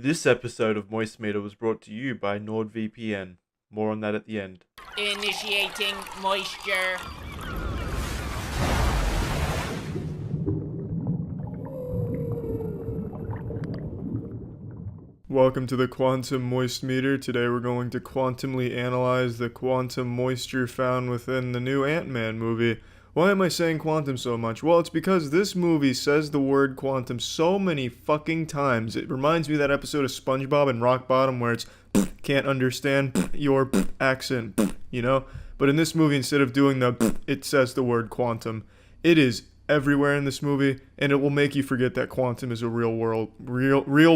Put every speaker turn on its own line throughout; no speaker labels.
This episode of Moistmeter was brought to you by NordVPN. More on that at the end.
Initiating moisture.
Welcome to the Quantum Moist Meter. Today we're going to quantumly analyze the quantum moisture found within the new Ant-Man movie. Why am I saying quantum so much? Well, it's because this movie says the word quantum so many fucking times. It reminds me of that episode of SpongeBob and Rock Bottom where it's can't understand your accent, you know? But in this movie, instead of doing it says the word quantum. It is everywhere in this movie, and it will make you forget that quantum is a real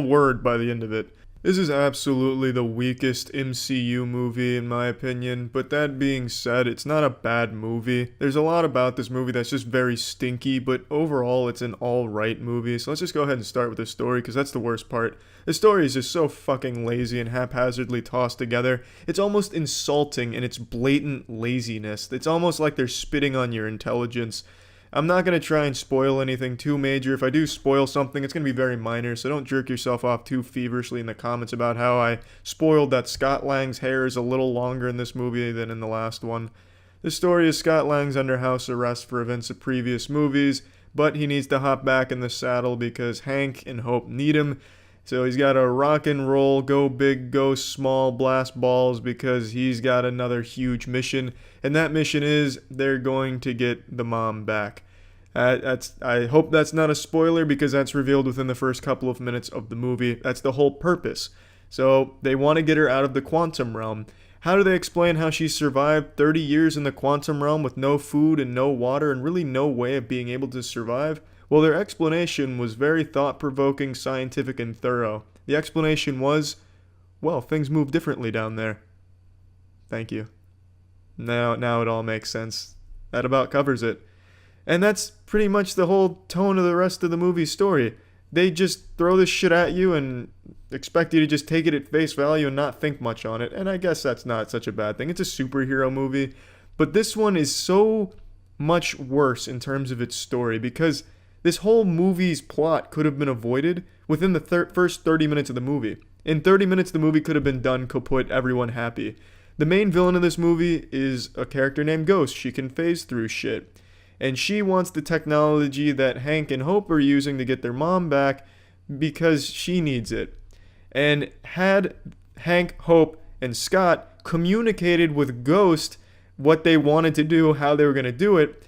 word by the end of it. This is absolutely the weakest MCU movie in my opinion, but that being said, it's not a bad movie. There's a lot about this movie that's just very stinky, but overall it's an alright movie. So let's just go ahead and start with the story, because that's the worst part. The story is just so fucking lazy and haphazardly tossed together. It's almost insulting in its blatant laziness. It's almost like they're spitting on your intelligence. I'm not going to try and spoil anything too major. If I do spoil something, it's going to be very minor, so don't jerk yourself off too feverishly in the comments about how I spoiled that Scott Lang's hair is a little longer in this movie than in the last one. The story is Scott Lang's under house arrest for events of previous movies, but he needs to hop back in the saddle because Hank and Hope need him. So he's got to rock and roll, go big, go small, blast balls because he's got another huge mission. And that mission is they're going to get the mom back. I hope that's not a spoiler because that's revealed within the first couple of minutes of the movie. That's the whole purpose. So they want to get her out of the quantum realm. How do they explain how she survived 30 years in the quantum realm with no food and no water and really no way of being able to survive? Well, their explanation was very thought-provoking, scientific, and thorough. The explanation was, well, things move differently down there. Thank you. Now it all makes sense. That about covers it. And that's pretty much the whole tone of the rest of the movie's story. They just throw this shit at you and expect you to just take it at face value and not think much on it. And I guess that's not such a bad thing. It's a superhero movie. But this one is so much worse in terms of its story because this whole movie's plot could have been avoided within the first 30 minutes of the movie. In 30 minutes, the movie could have been done, could put everyone happy. The main villain of this movie is a character named Ghost. She can phase through shit. And she wants the technology that Hank and Hope are using to get their mom back because she needs it. And had Hank, Hope, and Scott communicated with Ghost what they wanted to do, how they were going to do it,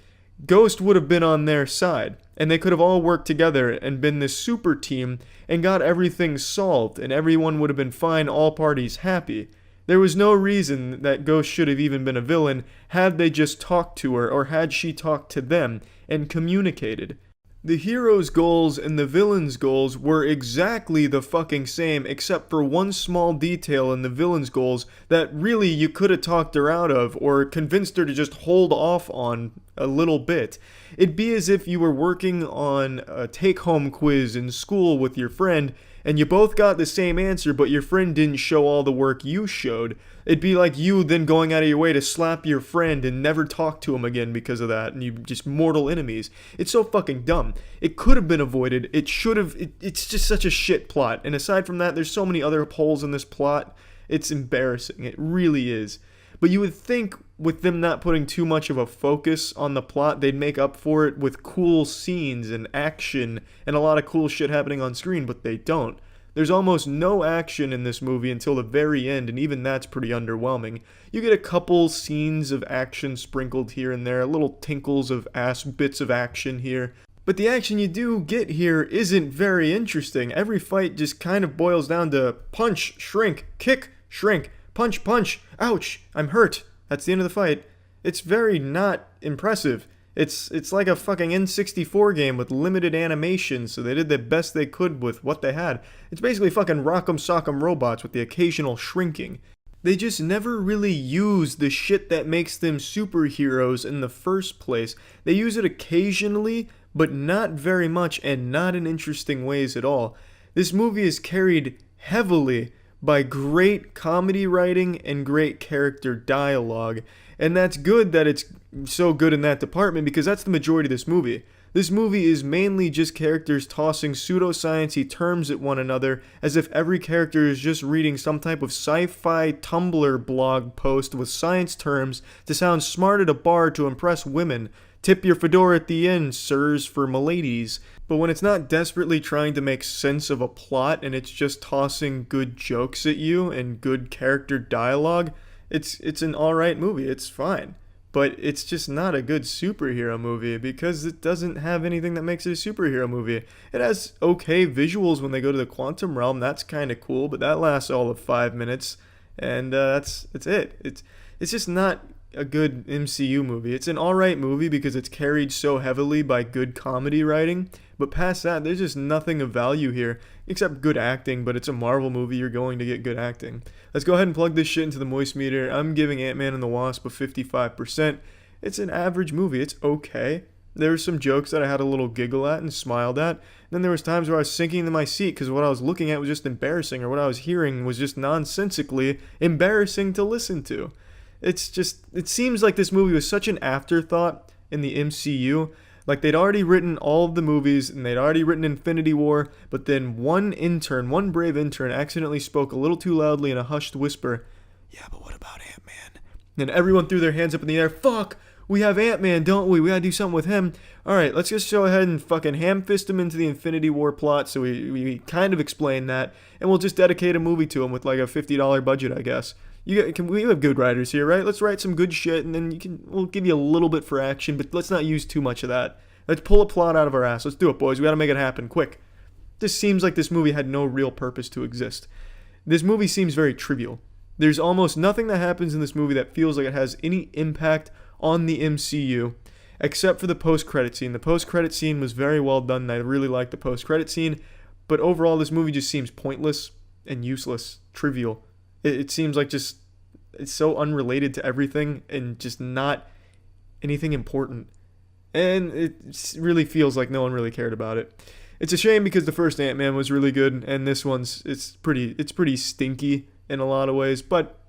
Ghost would have been on their side. And they could have all worked together and been this super team and got everything solved. And everyone would have been fine, all parties happy. There was no reason that Ghost should have even been a villain had they just talked to her or had she talked to them and communicated. The hero's goals and the villain's goals were exactly the fucking same except for one small detail in the villain's goals that really you could have talked her out of or convinced her to just hold off on a little bit. It'd be as if you were working on a take-home quiz in school with your friend and you both got the same answer, but your friend didn't show all the work you showed. It'd be like you then going out of your way to slap your friend and never talk to him again because of that, and you just mortal enemies. It's so fucking dumb. It could have been avoided. It should have. It's just such a shit plot. And aside from that, there's so many other holes in this plot. It's embarrassing. It really is. But you would think with them not putting too much of a focus on the plot, they'd make up for it with cool scenes and action and a lot of cool shit happening on screen, but they don't. There's almost no action in this movie until the very end, and even that's pretty underwhelming. You get a couple scenes of action sprinkled here and there, little tinkles of bits of action here. But the action you do get here isn't very interesting. Every fight just kind of boils down to punch, shrink, kick, shrink, punch, punch, ouch, I'm hurt. That's the end of the fight. It's very not impressive. It's like a fucking N64 game with limited animation, so they did the best they could with what they had. It's basically fucking Rock'em Sock'em Robots with the occasional shrinking. They just never really use the shit that makes them superheroes in the first place. They use it occasionally, but not very much and not in interesting ways at all. This movie is carried heavily by great comedy writing and great character dialogue. And that's good that it's so good in that department because that's the majority of this movie. This movie is mainly just characters tossing pseudoscience-y terms at one another as if every character is just reading some type of sci-fi Tumblr blog post with science terms to sound smart at a bar to impress women. Tip your fedora at the end, sirs, for m'ladies. But when it's not desperately trying to make sense of a plot and it's just tossing good jokes at you and good character dialogue, it's an alright movie. It's fine. But it's just not a good superhero movie because it doesn't have anything that makes it a superhero movie. It has okay visuals when they go to the quantum realm. That's kind of cool, but that lasts all of 5 minutes, and that's it. It's just not a good MCU movie. It's an alright movie because it's carried so heavily by good comedy writing, but past that, there's just nothing of value here except good acting. But it's a Marvel movie, you're going to get good acting. Let's go ahead and plug this shit into the moist meter. I'm giving Ant-Man and the Wasp a 55%. It's an average movie. It's okay. There were some jokes that I had a little giggle at and smiled at. And then there was times where I was sinking into my seat because what I was looking at was just embarrassing, or what I was hearing was just nonsensically embarrassing to listen to. It seems like this movie was such an afterthought in the MCU. Like they'd already written all of the movies and they'd already written Infinity War, but then one brave intern accidentally spoke a little too loudly in a hushed whisper, "Yeah, but what about Ant-Man?" And everyone threw their hands up in the air. Fuck! We have Ant-Man, don't we? We gotta do something with him. Alright, let's just go ahead and fucking ham-fist him into the Infinity War plot, so we kind of explain that, and we'll just dedicate a movie to him with like a $50 budget, I guess. We have good writers here, right? Let's write some good shit, and then we'll give you a little bit for action, but let's not use too much of that. Let's pull a plot out of our ass. Let's do it, boys. We gotta make it happen, quick. This seems like this movie had no real purpose to exist. This movie seems very trivial. There's almost nothing that happens in this movie that feels like it has any impact on the MCU, except for the post-credit scene. The post-credit scene was very well done, and I really liked the post-credit scene, but overall this movie just seems pointless and useless, trivial. It seems like just it's so unrelated to everything and just not anything important. And it really feels like no one really cared about it. It's a shame because the first Ant-Man was really good, and this one's it's pretty stinky in a lot of ways, but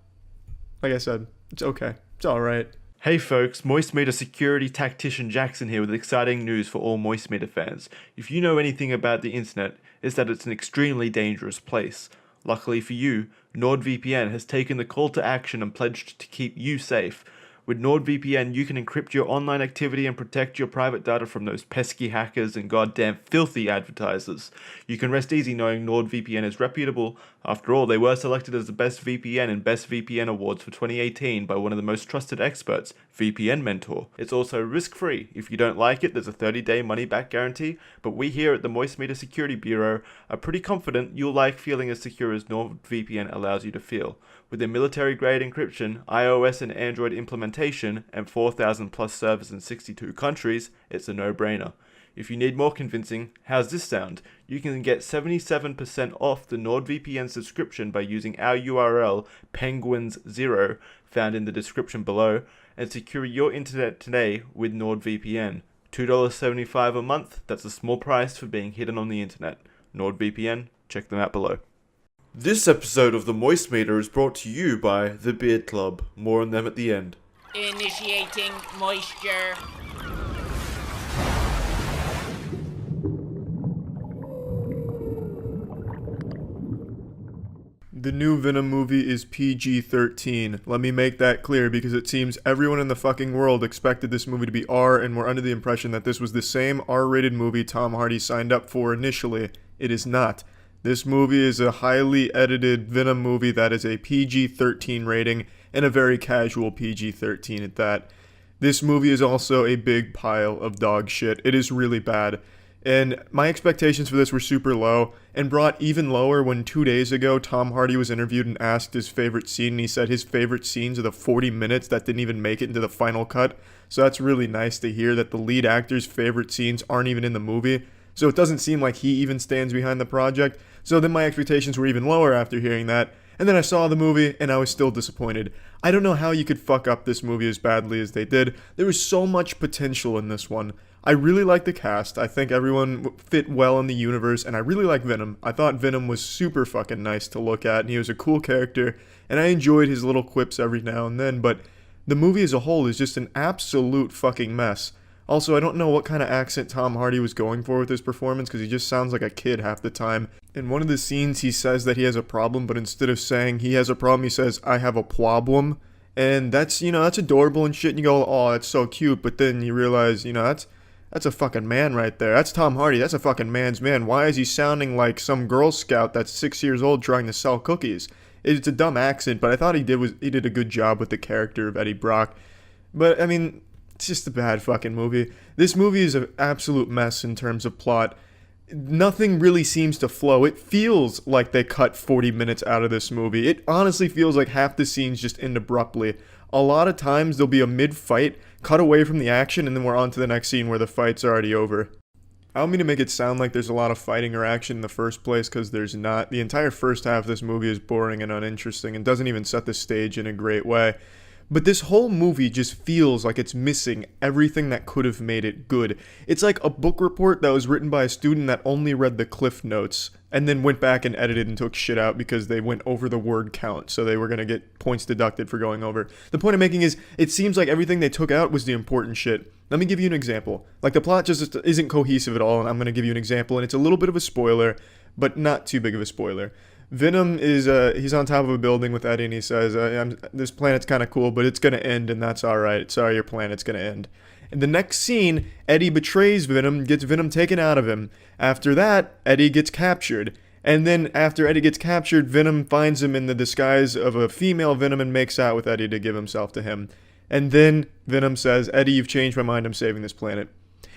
like I said, it's okay. It's alright.
Hey folks, Moistmeter security tactician Jackson here with exciting news for all Moistmeter fans. If you know anything about the internet, it's that it's an extremely dangerous place. Luckily for you, NordVPN has taken the call to action and pledged to keep you safe. With NordVPN, you can encrypt your online activity and protect your private data from those pesky hackers and goddamn filthy advertisers. You can rest easy knowing NordVPN is reputable. After all, they were selected as the best VPN in Best VPN Awards for 2018 by one of the most trusted experts, VPN Mentor. It's also risk-free. If you don't like it, there's a 30-day money-back guarantee, but we here at the Moistmeter Security Bureau are pretty confident you'll like feeling as secure as NordVPN allows you to feel. With their military-grade encryption, iOS and Android implementation, and 4,000 plus servers in 62 countries, it's a no-brainer. If you need more convincing, how's this sound? You can get 77% off the NordVPN subscription by using our URL, penguins0, found in the description below, and secure your internet today with NordVPN. $2.75 a month, that's a small price for being hidden on the internet. NordVPN, check them out below. This episode of the Moist Meter is brought to you by The Beard Club. More on them at the end.
Initiating moisture.
The new Venom movie is PG-13. Let me make that clear because it seems everyone in the fucking world expected this movie to be R and were under the impression that this was the same R-rated movie Tom Hardy signed up for initially. It is not. This movie is a highly edited Venom movie that is a PG-13 rating and a very casual PG-13 at that. This movie is also a big pile of dog shit. It is really bad. And my expectations for this were super low and brought even lower when 2 days ago Tom Hardy was interviewed and asked his favorite scene, and he said his favorite scenes are the 40 minutes that didn't even make it into the final cut. So that's really nice to hear that the lead actor's favorite scenes aren't even in the movie. So it doesn't seem like he even stands behind the project. So then my expectations were even lower after hearing that. And then I saw the movie and I was still disappointed. I don't know how you could fuck up this movie as badly as they did. There was so much potential in this one. I really like the cast. I think everyone fit well in the universe, and I really like Venom. I thought Venom was super fucking nice to look at, and he was a cool character, and I enjoyed his little quips every now and then, but the movie as a whole is just an absolute fucking mess. Also, I don't know what kind of accent Tom Hardy was going for with his performance because he just sounds like a kid half the time. In one of the scenes, he says that he has a problem, but instead of saying he has a problem, he says, I have a problem. And that's, that's adorable and shit. And you go, oh, that's so cute. But then you realize, that's a fucking man right there. That's Tom Hardy. That's a fucking man's man. Why is he sounding like some Girl Scout that's 6 years old trying to sell cookies? It's a dumb accent, but I thought he did a good job with the character of Eddie Brock. But, I mean, it's just a bad fucking movie. This movie is an absolute mess in terms of plot. Nothing really seems to flow. It feels like they cut 40 minutes out of this movie. It honestly feels like half the scenes just end abruptly. A lot of times there'll be a mid-fight, cut away from the action, and then we're on to the next scene where the fight's already over. I don't mean to make it sound like there's a lot of fighting or action in the first place, because there's not. The entire first half of this movie is boring and uninteresting and doesn't even set the stage in a great way. But this whole movie just feels like it's missing everything that could have made it good. It's like a book report that was written by a student that only read the Cliff Notes and then went back and edited and took shit out because they went over the word count, so they were going to get points deducted for going over. The point I'm making is, it seems like everything they took out was the important shit. Let me give you an example. Like, the plot just isn't cohesive at all, and I'm going to give you an example, and it's a little bit of a spoiler, but not too big of a spoiler. Venom is, he's on top of a building with Eddie, and he says, this planet's kind of cool, but it's going to end, and that's alright. Sorry, your planet's going to end. In the next scene, Eddie betrays Venom, gets Venom taken out of him. After that, Eddie gets captured. And then after Eddie gets captured, Venom finds him in the disguise of a female Venom and makes out with Eddie to give himself to him. And then Venom says, Eddie, you've changed my mind, I'm saving this planet.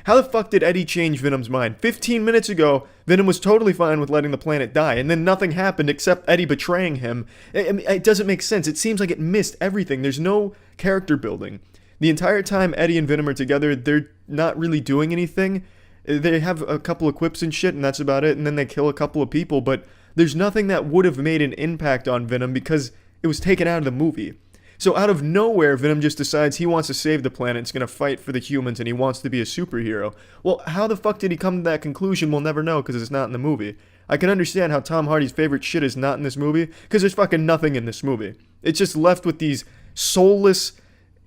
How the fuck did Eddie change Venom's mind? 15 minutes ago, Venom was totally fine with letting the planet die, and then nothing happened except Eddie betraying him. It doesn't make sense. It seems like it missed everything. There's no character building. The entire time Eddie and Venom are together, they're not really doing anything. They have a couple of quips and shit, and that's about it, and then they kill a couple of people, but there's nothing that would have made an impact on Venom because it was taken out of the movie. So out of nowhere, Venom just decides he wants to save the planet, he's going to fight for the humans, and he wants to be a superhero. Well, how the fuck did he come to that conclusion? We'll never know because it's not in the movie. I can understand how Tom Hardy's favorite shit is not in this movie because there's fucking nothing in this movie. It's just left with these soulless,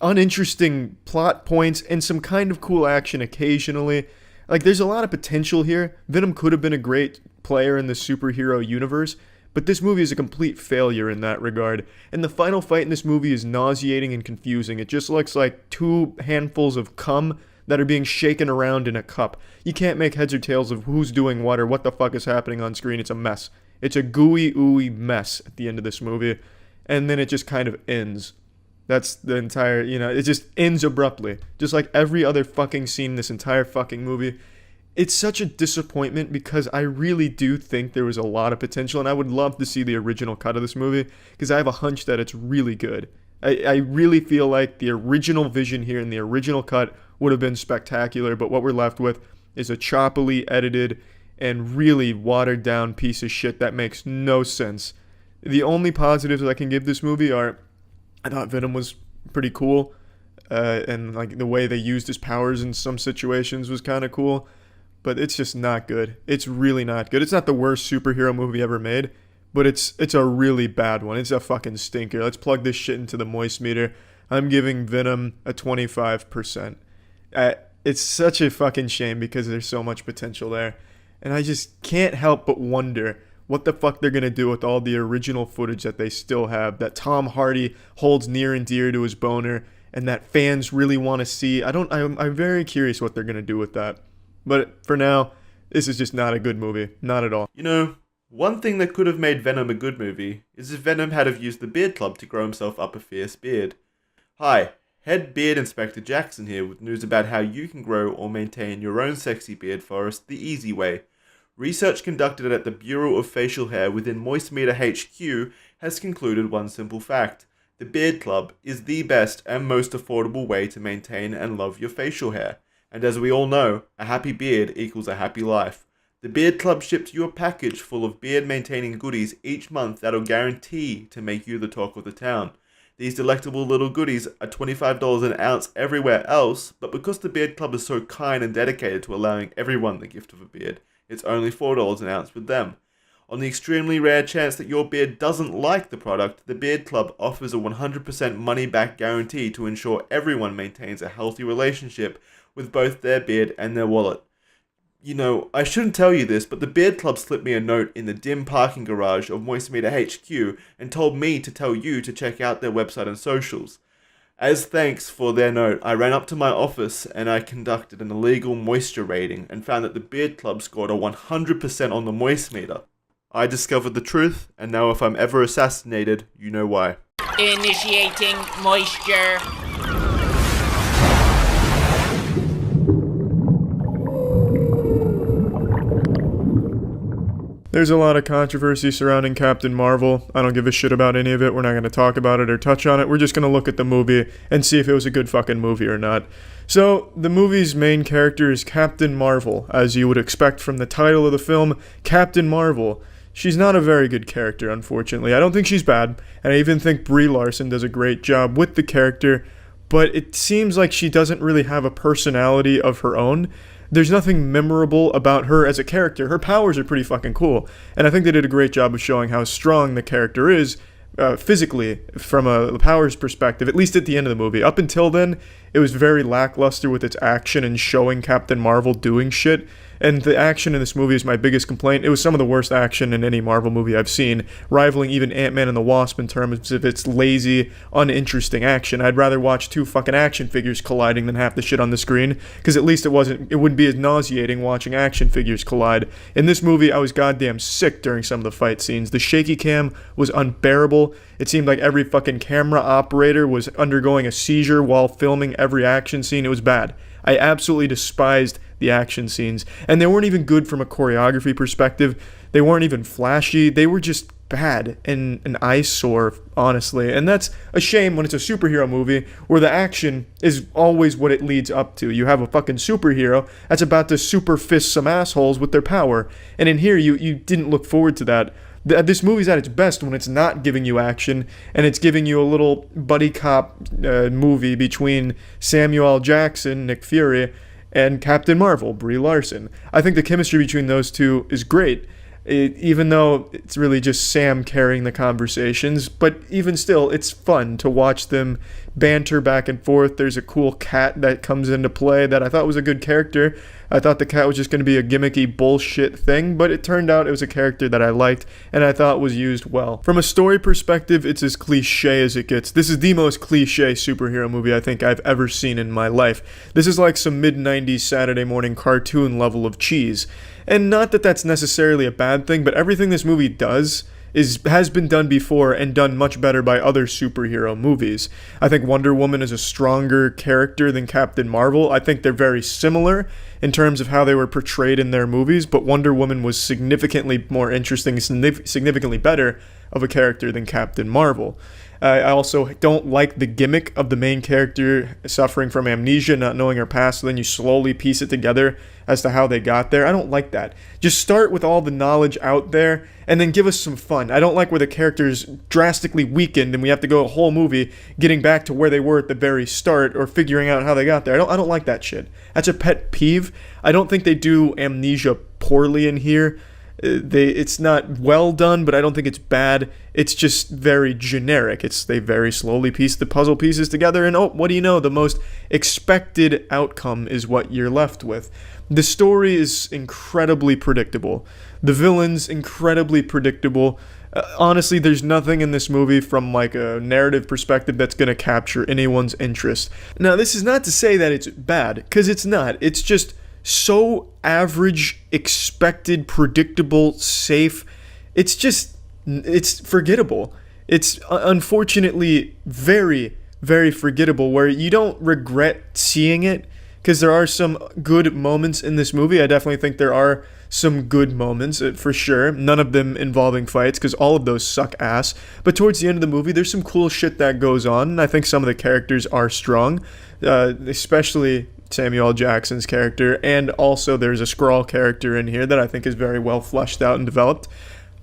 uninteresting plot points and some kind of cool action occasionally. Like, there's a lot of potential here. Venom could have been a great player in the superhero universe, but this movie is a complete failure in that regard. And the final fight in this movie is nauseating and confusing. It just looks like two handfuls of cum that are being shaken around in a cup. You can't make heads or tails of who's doing what or what the fuck is happening on screen. It's a mess. It's a gooey, ooey mess at the end of this movie. And then it just kind of ends. That's the entire, it just ends abruptly. Just like every other fucking scene in this entire fucking movie. It's such a disappointment because I really do think there was a lot of potential, and I would love to see the original cut of this movie because I have a hunch that it's really good. I really feel like the original vision here and the original cut would have been spectacular, but what we're left with is a choppily edited and really watered down piece of shit that makes no sense. The only positives I can give this movie are, I thought Venom was pretty cool, and like the way they used his powers in some situations was kind of cool. But it's just not good. It's really not good. It's not the worst superhero movie ever made, but it's a really bad one. It's a fucking stinker. Let's plug this shit into the moist meter. I'm giving Venom a 25%. It's such a fucking shame because there's so much potential there. And I just can't help but wonder what the fuck they're going to do with all the original footage that they still have, that Tom Hardy holds near and dear to his boner, and that fans really want to see. I'm very curious what they're going to do with that. But for now, this is just not a good movie. Not at all.
One thing that could have made Venom a good movie is if Venom had have used the Beard Club to grow himself up a fierce beard. Hi, Head Beard Inspector Jackson here with news about how you can grow or maintain your own sexy beard forest the easy way. Research conducted at the Bureau of Facial Hair within Moistmeter HQ has concluded one simple fact. The Beard Club is the best and most affordable way to maintain and love your facial hair. And as we all know, a happy beard equals a happy life. The Beard Club ships you a package full of beard-maintaining goodies each month that'll guarantee to make you the talk of the town. These delectable little goodies are $25 an ounce everywhere else, but because the Beard Club is so kind and dedicated to allowing everyone the gift of a beard, it's only $4 an ounce with them. On the extremely rare chance that your beard doesn't like the product, the Beard Club offers a 100% money-back guarantee to ensure everyone maintains a healthy relationship with both their beard and their wallet. You know, I shouldn't tell you this, but the Beard Club slipped me a note in the dim parking garage of Moistmeter HQ and told me to tell you to check out their website and socials. As thanks for their note, I ran up to my office and I conducted an illegal moisture rating and found that the Beard Club scored a 100% on the moist meter. I discovered the truth, and now if I'm ever assassinated, you know why.
Initiating moisture.
There's a lot of controversy surrounding Captain Marvel. I don't give a shit about any of it. We're not going to talk about it or touch on it. We're just going to look at the movie and see if it was a good fucking movie or not. So, the movie's main character is Captain Marvel, as you would expect from the title of the film, Captain Marvel. She's not a very good character, unfortunately. I don't think she's bad, and I even think Brie Larson does a great job with the character, but it seems like she doesn't really have a personality of her own. There's nothing memorable about her as a character. Her powers are pretty fucking cool, and I think they did a great job of showing how strong the character is physically from a powers perspective, at least at the end of the movie. Up until then, it was very lackluster with its action and showing Captain Marvel doing shit. And the action in this movie is my biggest complaint. It was some of the worst action in any Marvel movie I've seen, rivaling even Ant-Man and the Wasp in terms of its lazy, uninteresting action. I'd rather watch two fucking action figures colliding than half the shit on the screen, because at least it wouldn't be as nauseating watching action figures collide. In this movie, I was goddamn sick during some of the fight scenes. The shaky cam was unbearable. It seemed like every fucking camera operator was undergoing a seizure while filming every action scene. It was bad. I absolutely despised the action scenes, and they weren't even good from a choreography perspective. They weren't even flashy. They were just bad and an eyesore, honestly. And that's a shame when it's a superhero movie where the action is always what it leads up to. You have a fucking superhero that's about to super fist some assholes with their power, and in here you didn't look forward to that. This movie's at its best when it's not giving you action and it's giving you a little buddy cop movie between Samuel L. Jackson, Nick Fury, and Captain Marvel, Brie Larson. I think the chemistry between those two is great, even though it's really just Sam carrying the conversations. But even still, it's fun to watch them banter back and forth. There's a cool cat that comes into play that I thought was a good character. I thought the cat was just going to be a gimmicky bullshit thing, but it turned out it was a character that I liked and I thought was used well. From a story perspective, it's as cliche as it gets. This is the most cliche superhero movie I think I've ever seen in my life. This is like some mid-90s Saturday morning cartoon level of cheese. And not that that's necessarily a bad thing, but everything this movie does has been done before and done much better by other superhero movies. I think Wonder Woman is a stronger character than Captain Marvel. I think they're very similar in terms of how they were portrayed in their movies, but Wonder Woman was significantly more interesting, significantly better of a character than Captain Marvel. I also don't like the gimmick of the main character suffering from amnesia, not knowing her past, so then you slowly piece it together as to how they got there. I don't like that. Just start with all the knowledge out there and then give us some fun. I don't like where the character's drastically weakened and we have to go a whole movie getting back to where they were at the very start or figuring out how they got there. I don't like that shit. That's a pet peeve. I don't think they do amnesia poorly in here. It's not well done, but I don't think it's bad. It's just very generic. They very slowly piece the puzzle pieces together, and what do you know? The most expected outcome is what you're left with. The story is incredibly predictable. The villain's incredibly predictable. Honestly, there's nothing in this movie from like a narrative perspective that's going to capture anyone's interest. Now, this is not to say that it's bad, because it's not. It's just so average, expected, predictable, safe. It's forgettable. It's unfortunately very, very forgettable, where you don't regret seeing it, because there are some good moments in this movie. I definitely think there are some good moments, for sure. None of them involving fights, because all of those suck ass. But towards the end of the movie, there's some cool shit that goes on, and I think some of the characters are strong, especially Samuel L. Jackson's character, and also there's a Skrull character in here that I think is very well fleshed out and developed.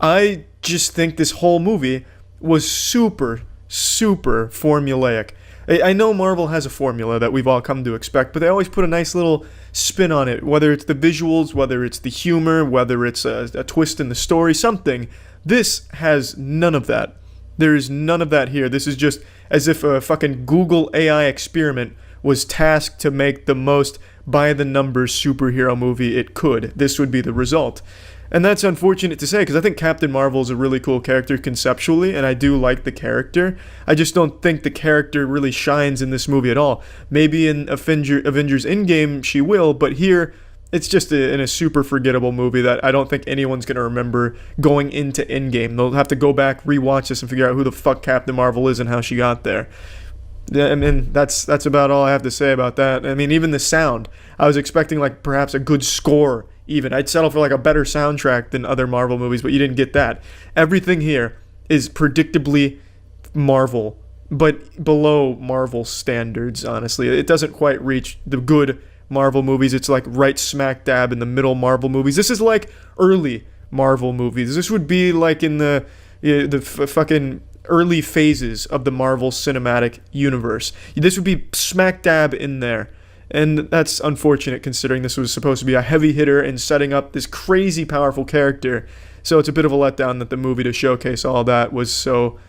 I just think this whole movie was super, super formulaic. I know Marvel has a formula that we've all come to expect, but they always put a nice little spin on it, whether it's the visuals, whether it's the humor, whether it's a twist in the story, something. This has none of that. There is none of that here. This is just as if a fucking Google AI experiment was tasked to make the most by the numbers superhero movie it could, this would be the result. And that's unfortunate to say because I think Captain Marvel is a really cool character conceptually, and I do like the character. I just don't think the character really shines in this movie at all. Maybe in Avengers Endgame she will, but here it's just in a super forgettable movie that I don't think anyone's going to remember going into Endgame. They'll have to go back, rewatch this, and figure out who the fuck Captain Marvel is and how she got there. I mean, that's about all I have to say about that. I mean, even the sound. I was expecting like perhaps a good score even. I'd settle for like a better soundtrack than other Marvel movies, but you didn't get that. Everything here is predictably Marvel, but below Marvel standards, honestly. It doesn't quite reach the good Marvel movies. It's like right smack dab in the middle Marvel movies. This is like early Marvel movies. This would be like in the fucking early phases of the Marvel Cinematic Universe. This would be smack dab in there. And that's unfortunate considering this was supposed to be a heavy hitter and setting up this crazy powerful character. So it's a bit of a letdown that the movie to showcase all that was so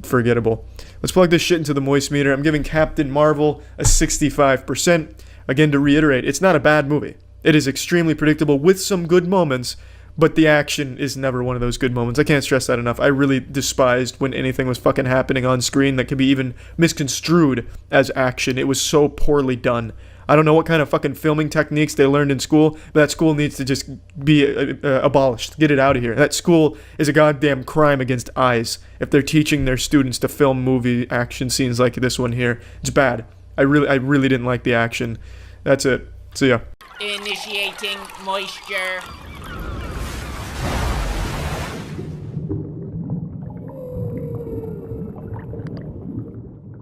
forgettable. Let's plug this shit into the moist meter. I'm giving Captain Marvel a 65%. Again, to reiterate, it's not a bad movie. It is extremely predictable with some good moments, but the action is never one of those good moments. I can't stress that enough. I really despised when anything was fucking happening on screen that could be even misconstrued as action. It was so poorly done. I don't know what kind of fucking filming techniques they learned in school, but that school needs to just be abolished. Get it out of here. That school is a goddamn crime against eyes if they're teaching their students to film movie action scenes like this one here. It's bad. I really didn't like the action. That's it. See ya.
Initiating moisture.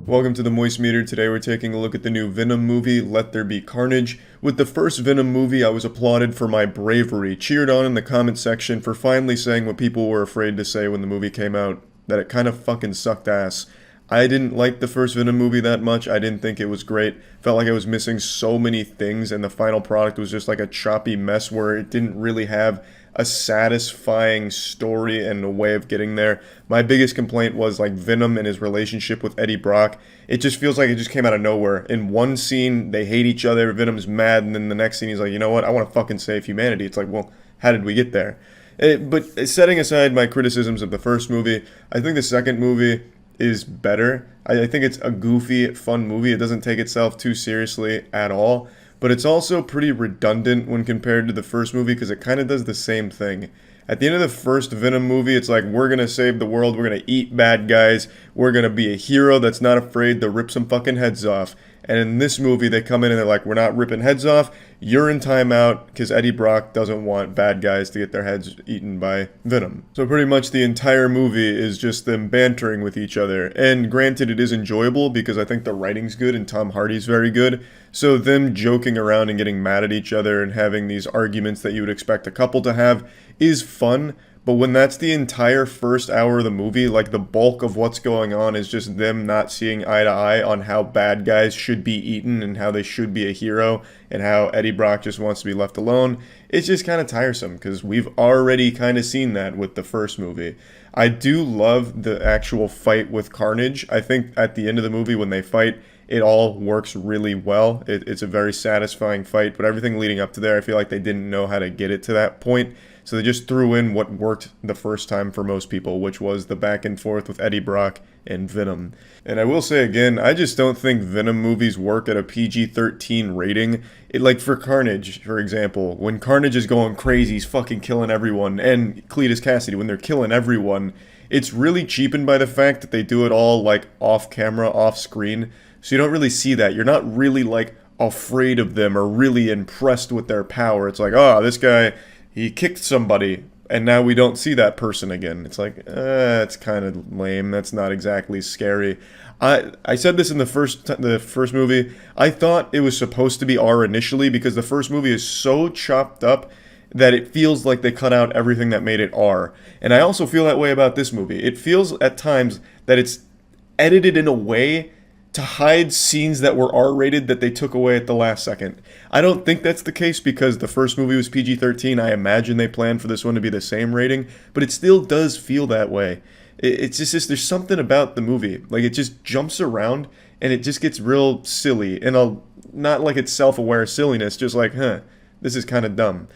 Welcome to the Moist Meter. Today we're taking a look at the new Venom movie, Let There Be Carnage. With the first Venom movie, I was applauded for my bravery, cheered on in the comment section for finally saying what people were afraid to say when the movie came out, that it kind of fucking sucked ass. I didn't like the first Venom movie that much. I didn't think it was great. Felt like I was missing so many things, and the final product was just like a choppy mess where it didn't really have a satisfying story and a way of getting there. My biggest complaint was like Venom and his relationship with Eddie Brock. It just feels like it just came out of nowhere. In one scene, they hate each other, Venom's mad, and then the next scene he's like, you know what, I want to fucking save humanity. It's like, well, how did we get there? But setting aside my criticisms of the first movie, I think the second movie is better. I think it's a goofy, fun movie. It doesn't take itself too seriously at all. But it's also pretty redundant when compared to the first movie because it kind of does the same thing. At the end of the first Venom movie, it's like, we're going to save the world, we're going to eat bad guys, we're going to be a hero that's not afraid to rip some fucking heads off. And in this movie, they come in and they're like, we're not ripping heads off, you're in timeout because Eddie Brock doesn't want bad guys to get their heads eaten by Venom. So pretty much the entire movie is just them bantering with each other. And granted, it is enjoyable because I think the writing's good and Tom Hardy's very good. So them joking around and getting mad at each other and having these arguments that you would expect a couple to have is fun. But when that's the entire first hour of the movie, like the bulk of what's going on is just them not seeing eye to eye on how bad guys should be eaten and how they should be a hero and how Eddie Brock just wants to be left alone, it's just kind of tiresome because we've already kind of seen that with the first movie. I do love the actual fight with Carnage. I think at the end of the movie when they fight, it all works really well. It's a very satisfying fight, but everything leading up to there, I feel like they didn't know how to get it to that point. So they just threw in what worked the first time for most people, which was the back and forth with Eddie Brock and Venom. And I will say again, I just don't think Venom movies work at a PG-13 rating. Like for Carnage, for example, when Carnage is going crazy, he's fucking killing everyone, and Cletus Cassidy, when they're killing everyone, it's really cheapened by the fact that they do it all like off camera, off screen. So you don't really see that. You're not really like afraid of them or really impressed with their power. It's like, oh, this guy, he kicked somebody, and now we don't see that person again. It's like, it's kind of lame. That's not exactly scary. I said this in the first movie. I thought it was supposed to be R initially because the first movie is so chopped up that it feels like they cut out everything that made it R. And I also feel that way about this movie. It feels at times that it's edited in a way to hide scenes that were R-rated that they took away at the last second. I don't think that's the case because the first movie was PG-13. I imagine they planned for this one to be the same rating, but it still does feel that way. It's just there's something about the movie. Like, it just jumps around, and it just gets real silly. And not like it's self-aware silliness, just like, this is kind of dumb.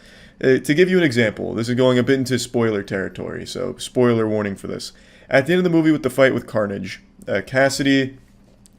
To give you an example, this is going a bit into spoiler territory, so spoiler warning for this. At the end of the movie with the fight with Carnage, Cassidy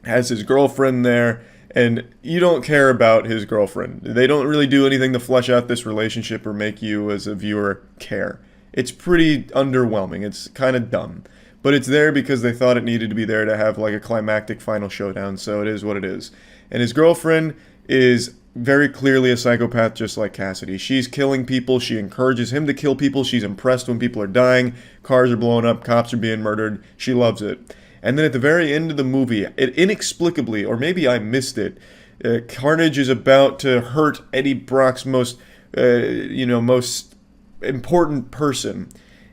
has his girlfriend there, and you don't care about his girlfriend. They don't really do anything to flesh out this relationship or make you, as a viewer, care. It's pretty underwhelming. It's kind of dumb. But it's there because they thought it needed to be there to have like a climactic final showdown, so it is what it is. And his girlfriend is very clearly a psychopath just like Cassidy. She's killing people, she encourages him to kill people, she's impressed when people are dying, cars are blowing up, cops are being murdered, she loves it. And then at the very end of the movie, it inexplicably, or maybe I missed it, Carnage is about to hurt Eddie Brock's most important person.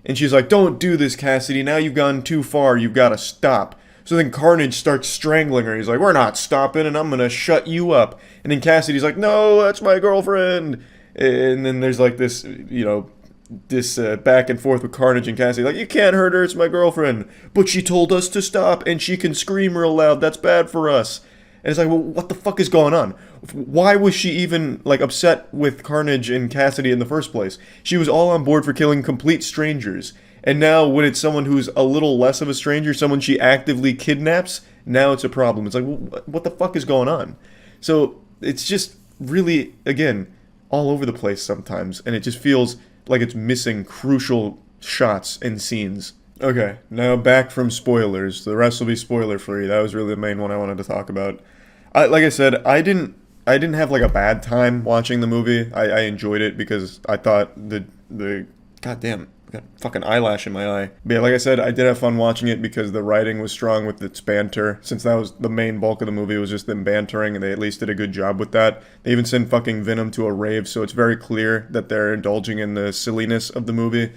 And she's like, don't do this, Cassidy, now you've gone too far, you've got to stop. So then Carnage starts strangling her. He's like, we're not stopping, and I'm going to shut you up. And then Cassidy's like, no, that's my girlfriend. And then there's like this, back and forth with Carnage and Cassidy. Like, you can't hurt her, it's my girlfriend. But she told us to stop, and she can scream real loud. That's bad for us. And it's like, well, what the fuck is going on? Why was she even, like, upset with Carnage and Cassidy in the first place? She was all on board for killing complete strangers. And now when it's someone who's a little less of a stranger, someone she actively kidnaps, now it's a problem. It's like, what the fuck is going on? So it's just really, again, all over the place sometimes. And it just feels like it's missing crucial shots and scenes. Okay, now back from spoilers. The rest will be spoiler free. That was really the main one I wanted to talk about. Like I said, I didn't have like a bad time watching the movie. I enjoyed it because I thought the goddamn, I got fucking eyelash in my eye. But yeah, like I said, I did have fun watching it because the writing was strong with its banter. Since that was the main bulk of the movie, was just them bantering, and they at least did a good job with that. They even sent fucking Venom to a rave, so it's very clear that they're indulging in the silliness of the movie.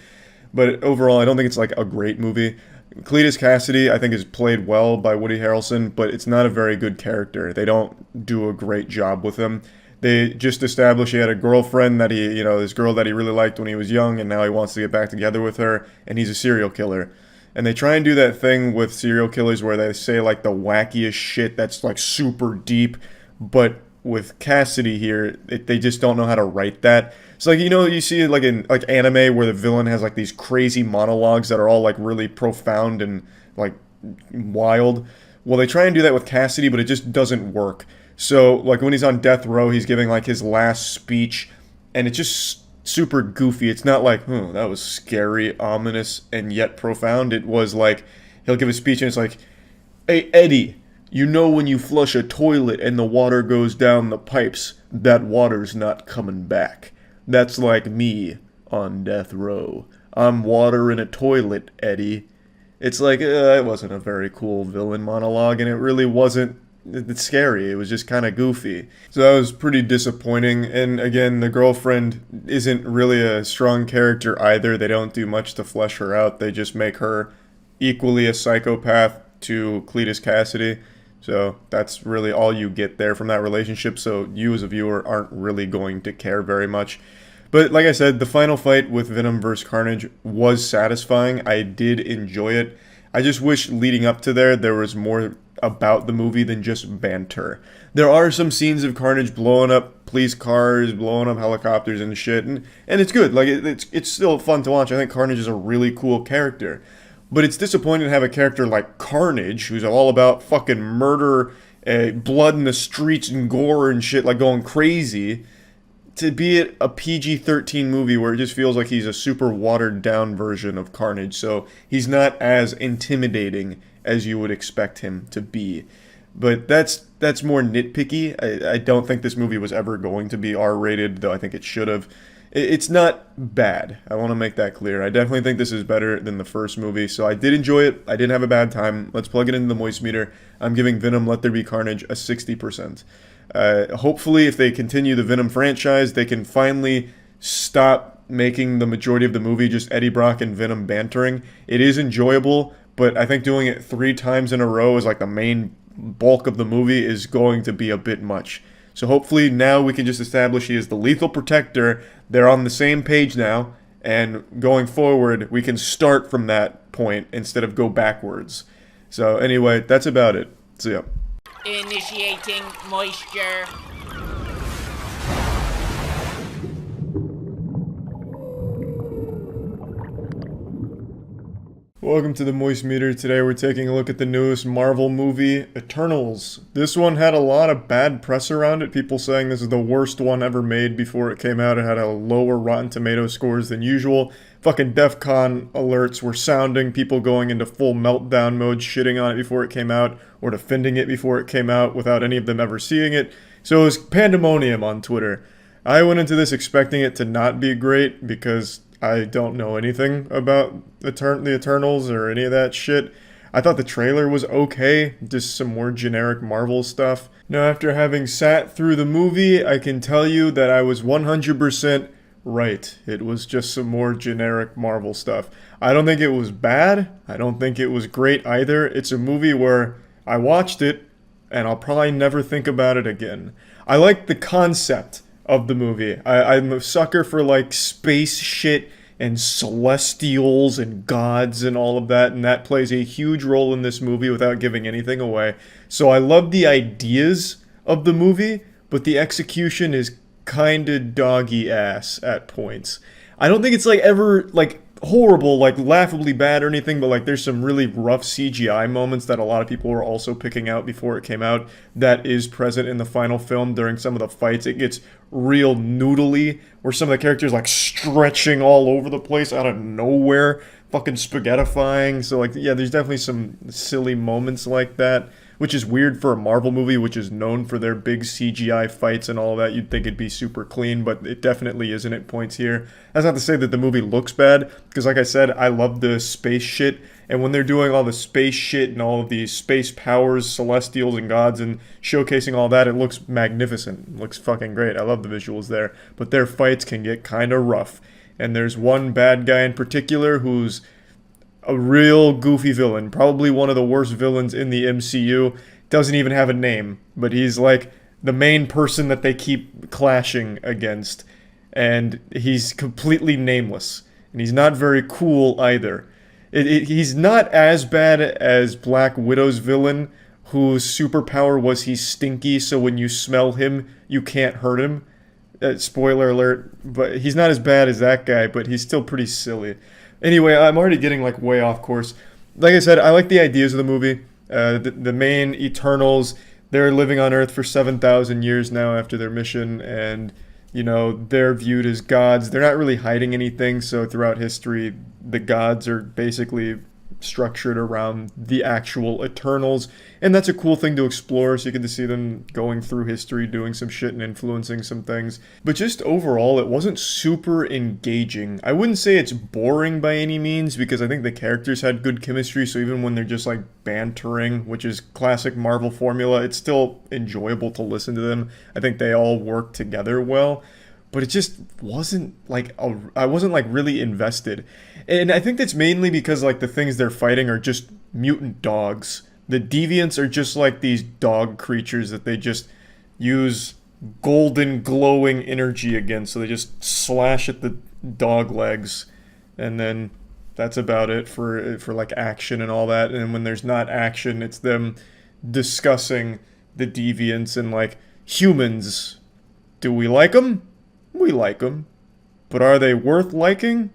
But overall, I don't think it's like a great movie. Cletus Cassidy, I think, is played well by Woody Harrelson, but it's not a very good character. They don't do a great job with him. They just established he had a girlfriend that this girl that he really liked when he was young, and now he wants to get back together with her, and he's a serial killer. And they try and do that thing with serial killers where they say, like, the wackiest shit that's, like, super deep, but with Cassidy here, they just don't know how to write that. It's like, you see like in like anime where the villain has like these crazy monologues that are all like really profound and like wild. Well, they try and do that with Cassidy, but it just doesn't work. So like when he's on death row, he's giving like his last speech, and it's just super goofy. It's not like, that was scary, ominous, and yet profound. It was like, he'll give a speech and it's like, hey, Eddie, when you flush a toilet and the water goes down the pipes, that water's not coming back. That's like me on death row. I'm water in a toilet, Eddie. It's like, it wasn't a very cool villain monologue, and it really wasn't it's scary. It was just kind of goofy. So that was pretty disappointing. And again, the girlfriend isn't really a strong character either. They don't do much to flesh her out. They just make her equally a psychopath to Cletus Cassidy. So that's really all you get there from that relationship. So you as a viewer aren't really going to care very much. But like I said, the final fight with Venom vs. Carnage was satisfying. I did enjoy it. I just wish leading up to there was more about the movie than just banter. There are some scenes of Carnage blowing up police cars, blowing up helicopters and shit, and it's good. Like it's still fun to watch. I think Carnage is a really cool character. But it's disappointing to have a character like Carnage, who's all about fucking murder, blood in the streets and gore and shit, like going crazy, to be a PG-13 movie where it just feels like he's a super watered-down version of Carnage. So he's not as intimidating as you would expect him to be. But that's more nitpicky. I don't think this movie was ever going to be R-rated, though I think it should have. It's not bad. I want to make that clear. I definitely think this is better than the first movie, so I did enjoy it. I didn't have a bad time. Let's plug it into the Moist meter. I'm giving Venom Let There Be Carnage a 60%. Hopefully, if they continue the Venom franchise, they can finally stop making the majority of the movie just Eddie Brock and Venom bantering. It is enjoyable, but I think doing it 3 times in a row as like the main bulk of the movie is going to be a bit much. So hopefully now we can just establish he is the lethal protector. They're on the same page now, and going forward, we can start from that point instead of go backwards. So anyway, that's about it. See ya.
Initiating moisture.
Welcome to the Moist Meter. Today we're taking a look at the newest Marvel movie, Eternals. This one had a lot of bad press around it, people saying this is the worst one ever made before it came out. It had a lower Rotten Tomato scores than usual. Fucking DEFCON alerts were sounding, people going into full meltdown mode, shitting on it before it came out, or defending it before it came out without any of them ever seeing it. So it was pandemonium on Twitter. I went into this expecting it to not be great because I don't know anything about the Eternals or any of that shit. I thought the trailer was okay, just some more generic Marvel stuff. Now, after having sat through the movie, I can tell you that I was 100% right. It was just some more generic Marvel stuff. I don't think it was bad. I don't think it was great either. It's a movie where I watched it, and I'll probably never think about it again. I like the concept of the movie. I'm a sucker for like space shit and celestials and gods and all of that, and that plays a huge role in this movie without giving anything away. So I love the ideas of the movie, but the execution is kinda doggy ass at points. I don't think it's like ever like horrible, like laughably bad or anything, but like there's some really rough CGI moments that a lot of people were also picking out before it came out that is present in the final film during some of the fights. It gets real noodly where some of the characters like stretching all over the place out of nowhere, fucking spaghettifying. So like yeah, there's definitely some silly moments like that, which is weird for a Marvel movie, which is known for their big CGI fights and all of that. You'd think it'd be super clean, but it definitely isn't at points here. That's not to say that the movie looks bad, because like I said, I love the space shit, and when they're doing all the space shit and all of these space powers, celestials and gods, and showcasing all that, it looks magnificent. It looks fucking great. I love the visuals there, but their fights can get kind of rough. And there's one bad guy in particular who's a real goofy villain, probably one of the worst villains in the MCU. Doesn't even have a name, but he's like the main person that they keep clashing against, and he's completely nameless, and he's not very cool either. He's not as bad as Black Widow's villain, whose superpower was he's stinky, so when you smell him, you can't hurt him. Spoiler alert, but he's not as bad as that guy, but he's still pretty silly. Anyway, I'm already getting like way off course. Like I said, I like the ideas of the movie. The main Eternals, they're living on Earth for 7,000 years now after their mission, and you know they're viewed as gods. They're not really hiding anything, so throughout history, the gods are basically structured around the actual Eternals, and that's a cool thing to explore, so you get to see them going through history, doing some shit and influencing some things. But just overall, it wasn't super engaging. I wouldn't say it's boring by any means, because I think the characters had good chemistry, so even when they're just like bantering, which is classic Marvel formula, it's still enjoyable to listen to them. I think they all work together well, but it just wasn't like I wasn't like really invested. And I think that's mainly because like the things they're fighting are just mutant dogs. The deviants are just like these dog creatures that they just use golden glowing energy against. So they just slash at the dog legs, and then that's about it for like action and all that. And when there's not action, it's them discussing the deviants and like humans. Do we like them? We like them. But are they worth liking?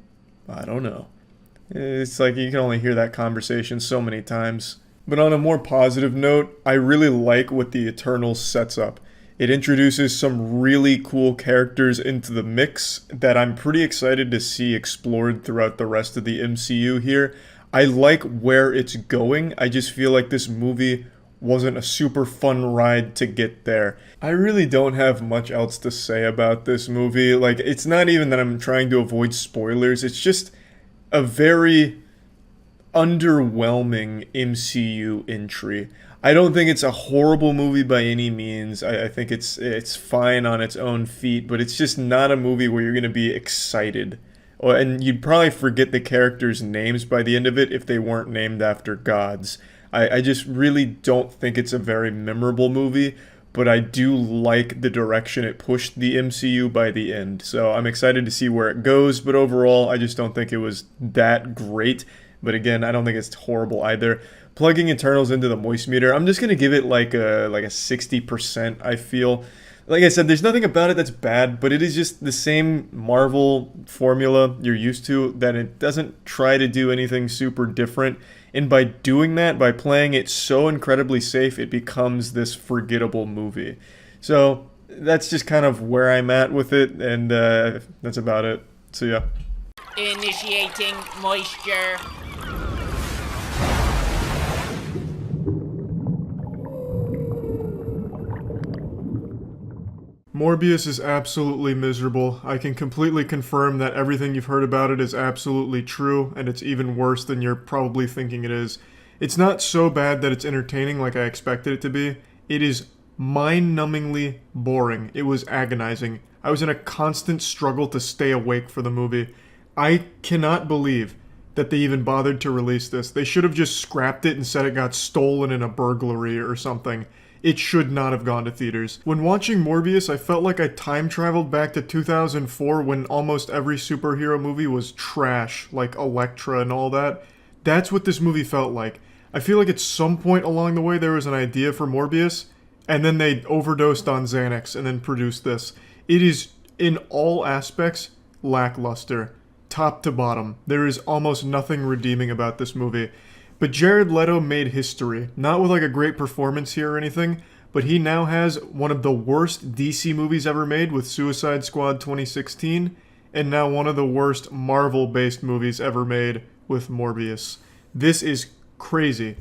I don't know. It's like you can only hear that conversation so many times. But on a more positive note, I really like what the Eternals sets up. It introduces some really cool characters into the mix that I'm pretty excited to see explored throughout the rest of the MCU here. I like where it's going. I just feel like this movie wasn't a super fun ride to get there. I really don't have much else to say about this movie. Like, it's not even that I'm trying to avoid spoilers. It's just a very underwhelming MCU entry. I don't think it's a horrible movie by any means. I think it's fine on its own feet, but it's just not a movie where you're going to be excited. And you'd probably forget the characters' names by the end of it if they weren't named after gods. I just really don't think it's a very memorable movie, but I do like the direction it pushed the MCU by the end. So I'm excited to see where it goes, but overall, I just don't think it was that great. But again, I don't think it's horrible either. Plugging Eternals into the Moist Meter, I'm just going to give it like a 60%, I feel. Like I said, there's nothing about it that's bad, but it is just the same Marvel formula you're used to, that it doesn't try to do anything super different. And by doing that, by playing it so incredibly safe, it becomes this forgettable movie. So that's just kind of where I'm at with it, and that's about it. So yeah.
Initiating moisture.
Morbius is absolutely miserable. I can completely confirm that everything you've heard about it is absolutely true, and it's even worse than you're probably thinking it is. It's not so bad that it's entertaining like I expected it to be. It is mind-numbingly boring. It was agonizing. I was in a constant struggle to stay awake for the movie. I cannot believe that they even bothered to release this. They should have just scrapped it and said it got stolen in a burglary or something. It should not have gone to theaters. When watching Morbius, I felt like I time traveled back to 2004 when almost every superhero movie was trash, like Elektra and all that. That's what this movie felt like. I feel like at some point along the way there was an idea for Morbius, and then they overdosed on Xanax and then produced this. It is, in all aspects, lackluster. Top to bottom. There is almost nothing redeeming about this movie. But Jared Leto made history. Not with like a great performance here or anything, but he now has one of the worst DC movies ever made with Suicide Squad 2016, and now one of the worst Marvel-based movies ever made with Morbius. This is crazy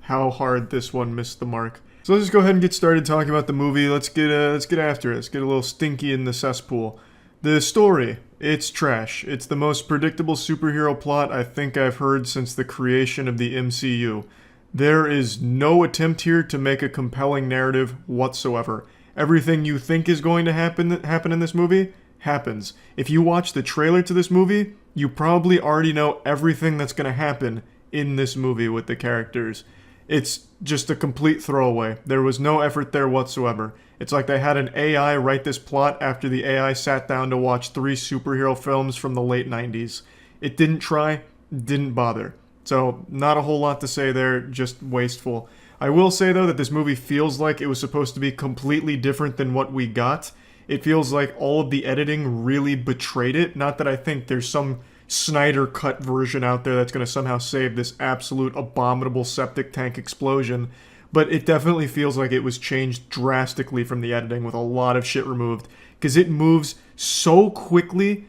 how hard this one missed the mark. So let's just go ahead and get started talking about the movie. Let's get after it. Let's get a little stinky in the cesspool. The story, it's trash. It's the most predictable superhero plot I think I've heard since the creation of the MCU. There is no attempt here to make a compelling narrative whatsoever. Everything you think is going to happen in this movie happens. If you watch the trailer to this movie, you probably already know everything that's going to happen in this movie with the characters. It's just a complete throwaway. There was no effort there whatsoever. It's like they had an AI write this plot after the AI sat down to watch 3 superhero films from the late 90s. It didn't try, didn't bother. So, not a whole lot to say there, just wasteful. I will say, though, that this movie feels like it was supposed to be completely different than what we got. It feels like all of the editing really betrayed it. Not that I think there's some Snyder cut version out there that's going to somehow save this absolute abominable septic tank explosion, but it definitely feels like it was changed drastically from the editing with a lot of shit removed, because it moves so quickly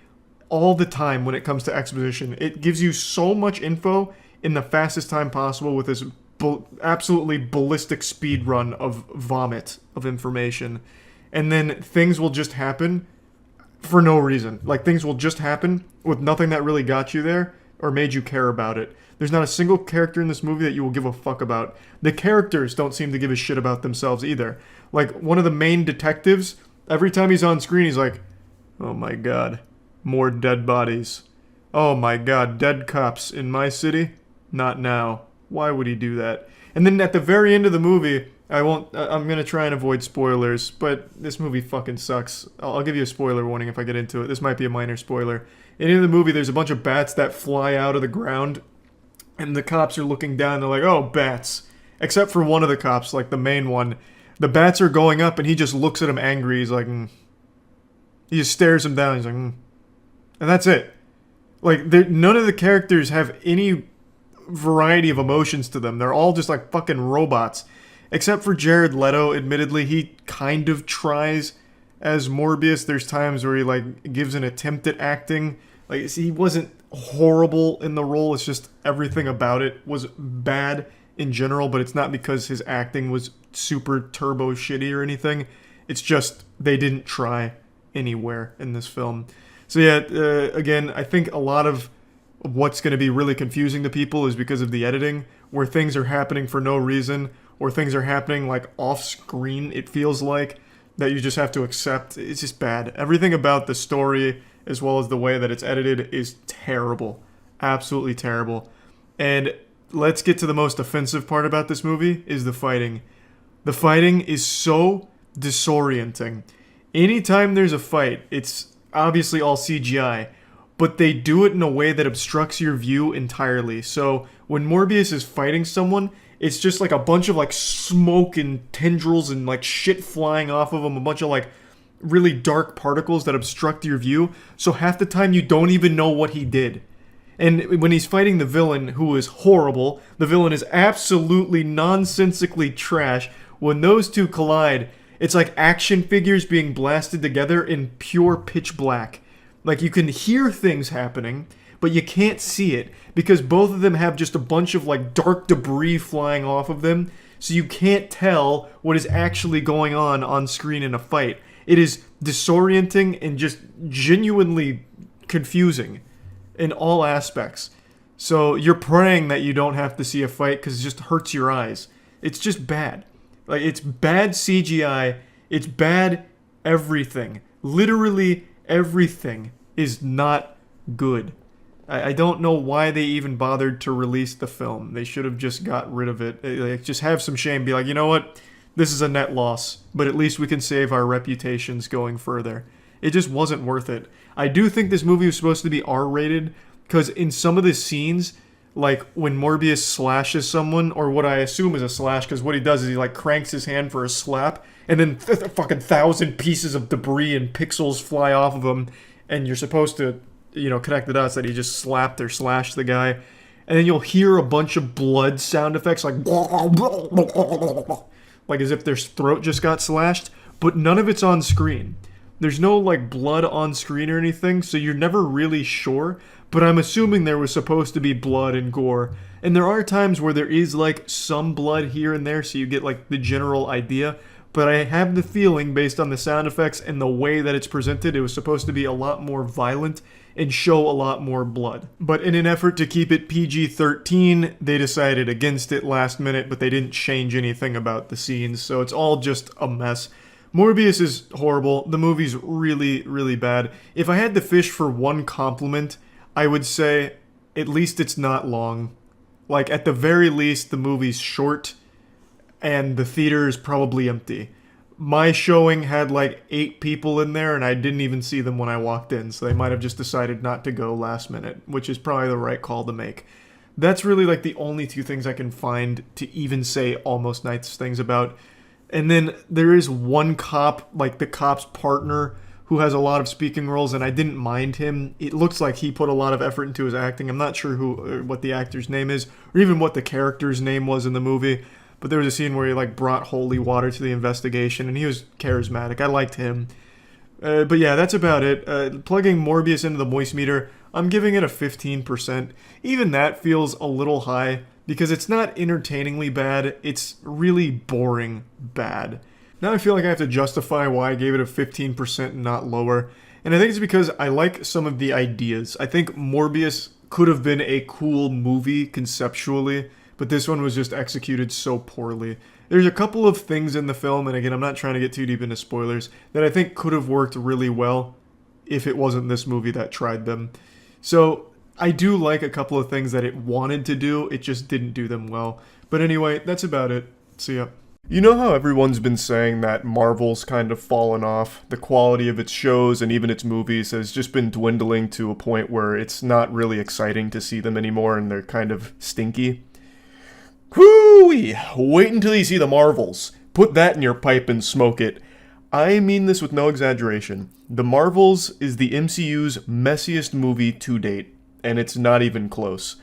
all the time when it comes to exposition. It gives you so much info in the fastest time possible with this absolutely ballistic speed run of vomit of information, and then things will just happen for no reason. Like, things will just happen with nothing that really got you there or made you care about it. There's not a single character in this movie that you will give a fuck about. The characters don't seem to give a shit about themselves either. Like, one of the main detectives, every time he's on screen, he's like, oh my god, more dead bodies. Oh my god, dead cops in my city? Not now. Why would he do that? And then at the very end of the movie, I'm gonna try and avoid spoilers, but this movie fucking sucks. I'll give you a spoiler warning if I get into it. This might be a minor spoiler. In the movie, there's a bunch of bats that fly out of the ground, and the cops are looking down, and they're like, oh, bats. Except for one of the cops, like the main one. The bats are going up, and he just looks at him angry. He's like, He just stares him down. He's like, And that's it. Like, none of the characters have any variety of emotions to them. They're all just like fucking robots. Except for Jared Leto, admittedly, he kind of tries as Morbius. There's times where he, like, gives an attempt at acting. Like, he wasn't horrible in the role. It's just everything about it was bad in general, but it's not because his acting was super turbo shitty or anything. It's just they didn't try anywhere in this film. So yeah, again, I think a lot of what's going to be really confusing to people is because of the editing, where things are happening for no reason, or things are happening like off screen, it feels like, that you just have to accept. It's just bad. Everything about the story, as well as the way that it's edited, is terrible. Absolutely terrible. And let's get to the most offensive part about this movie, is the fighting. The fighting is so disorienting. Anytime there's a fight, it's obviously all CGI, but they do it in a way that obstructs your view entirely. So when Morbius is fighting someone, it's just like a bunch of like smoke and tendrils and like shit flying off of him, a bunch of like really dark particles that obstruct your view. So half the time you don't even know what he did. And when he's fighting the villain, who is horrible, the villain is absolutely nonsensically trash. When those two collide, it's like action figures being blasted together in pure pitch black. Like, you can hear things happening, but you can't see it, because both of them have just a bunch of like dark debris flying off of them, so you can't tell what is actually going on screen in a fight. It is disorienting and just genuinely confusing in all aspects. So you're praying that you don't have to see a fight because it just hurts your eyes. It's just bad. Like, it's bad CGI. It's bad everything. Literally everything is not good. I don't know why they even bothered to release the film. They should have just got rid of it. Like, just have some shame. Be like, you know what? This is a net loss, but at least we can save our reputations going further. It just wasn't worth it. I do think this movie was supposed to be R-rated, because in some of the scenes, like when Morbius slashes someone, or what I assume is a slash, because what he does is he like cranks his hand for a slap, and then fucking 1,000 pieces of debris and pixels fly off of him, and you're supposed to, connect the dots that he just slapped or slashed the guy. And then you'll hear a bunch of blood sound effects, like as if their throat just got slashed, but none of it's on screen. There's no like blood on screen or anything, so you're never really sure, but I'm assuming there was supposed to be blood and gore. And there are times where there is like some blood here and there, so you get like the general idea, but I have the feeling, based on the sound effects and the way that it's presented, it was supposed to be a lot more violent and show a lot more blood. But in an effort to keep it PG-13, they decided against it last minute, but they didn't change anything about the scenes, so it's all just a mess. Morbius is horrible. The movie's really, really bad. If I had to fish for one compliment, I would say at least it's not long. Like, at the very least, the movie's short, and the theater is probably empty. My showing had like 8 people in there, and I didn't even see them when I walked in, so they might have just decided not to go last minute, which is probably the right call to make. That's really like the only 2 things I can find to even say almost nice things about. And then there is one cop, like the cop's partner, who has a lot of speaking roles, and I didn't mind him. It looks like he put a lot of effort into his acting. I'm not sure what the actor's name is, or even what the character's name was in the movie. But there was a scene where he like brought holy water to the investigation, and he was charismatic. I liked him. But yeah, that's about it. Plugging Morbius into the moist meter, I'm giving it a 15%. Even that feels a little high, because it's not entertainingly bad, it's really boring bad. Now I feel like I have to justify why I gave it a 15% and not lower, and I think it's because I like some of the ideas. I think Morbius could have been a cool movie conceptually, but this one was just executed so poorly. There's a couple of things in the film, and again, I'm not trying to get too deep into spoilers, that I think could have worked really well if it wasn't this movie that tried them. So I do like a couple of things that it wanted to do, it just didn't do them well. But anyway, that's about it. See ya. You know how everyone's been saying that Marvel's kind of fallen off? The quality of its shows and even its movies has just been dwindling to a point where it's not really exciting to see them anymore, and they're kind of stinky. Whoo-wee! Wait until you see the Marvels. Put that in your pipe and smoke it. I mean this with no exaggeration. The Marvels is the MCU's messiest movie to date, and it's not even close.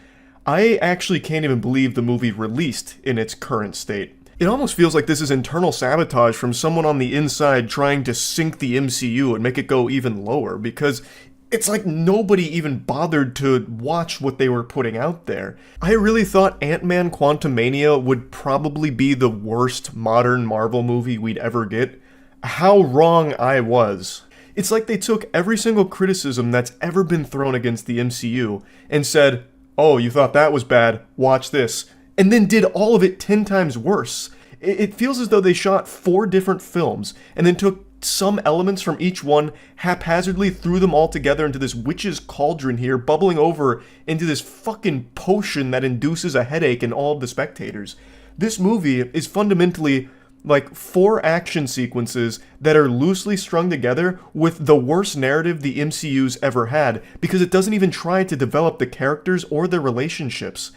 I actually can't even believe the movie released in its current state. It almost feels like this is internal sabotage from someone on the inside trying to sink the MCU and make it go even lower, because it's like nobody even bothered to watch what they were putting out there. I really thought Ant-Man Quantumania would probably be the worst modern Marvel movie we'd ever get. How wrong I was. It's like they took every single criticism that's ever been thrown against the MCU and said, "Oh, you thought that was bad, watch this," and then did all of it 10 times worse. It feels as though they shot 4 different films and then took some elements from each one, haphazardly threw them all together into this witch's cauldron here, bubbling over into this fucking potion that induces a headache in all of the spectators. This movie is fundamentally like 4 action sequences that are loosely strung together with the worst narrative the MCU's ever had, because it doesn't even try to develop the characters or their relationships.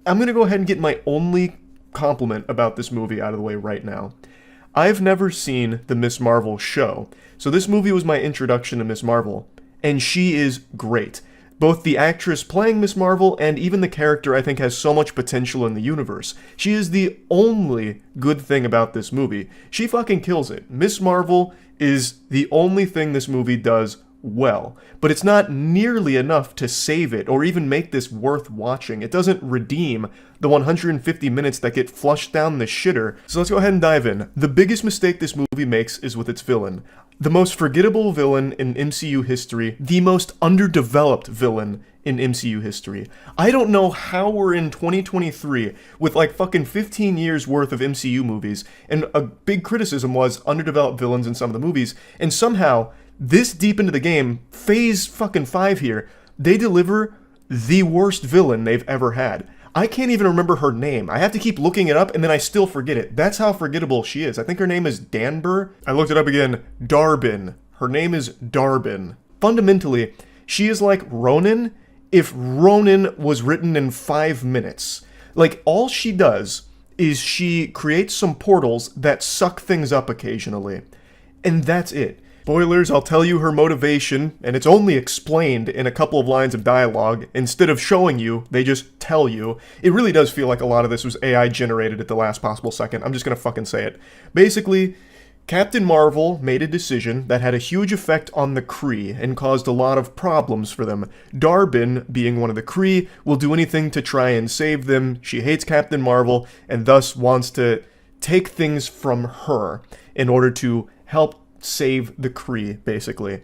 I'm gonna go ahead and get my only compliment about this movie out of the way right now. I've never seen the Miss Marvel show, so this movie was my introduction to Miss Marvel, and she is great. Both the actress playing Miss Marvel and even the character, I think, has so much potential in the universe. She is the only good thing about this movie. She fucking kills it. Miss Marvel is the only thing this movie does well, but it's not nearly enough to save it or even make this worth watching. It doesn't redeem the 150 minutes that get flushed down the shitter. So let's go ahead and dive in. The biggest mistake this movie makes is with its villain. The most forgettable villain in MCU history, the most underdeveloped villain in MCU history. I don't know how we're in 2023 with like fucking 15 years worth of MCU movies, and a big criticism was underdeveloped villains in some of the movies, and somehow, this deep into the game, phase fucking 5 here, they deliver the worst villain they've ever had. I can't even remember her name. I have to keep looking it up and then I still forget it. That's how forgettable she is. I think her name is Danber. I looked it up again. Darbin. Her name is Darbin. Fundamentally, she is like Ronin if Ronin was written in 5 minutes. Like, all she does is she creates some portals that suck things up occasionally. And that's it. Spoilers, I'll tell you her motivation, and it's only explained in a couple of lines of dialogue. Instead of showing you, they just tell you. It really does feel like a lot of this was AI generated at the last possible second. I'm just gonna fucking say it. Basically, Captain Marvel made a decision that had a huge effect on the Kree and caused a lot of problems for them. Darbin, being one of the Kree, will do anything to try and save them. She hates Captain Marvel and thus wants to take things from her in order to help save the Kree, basically.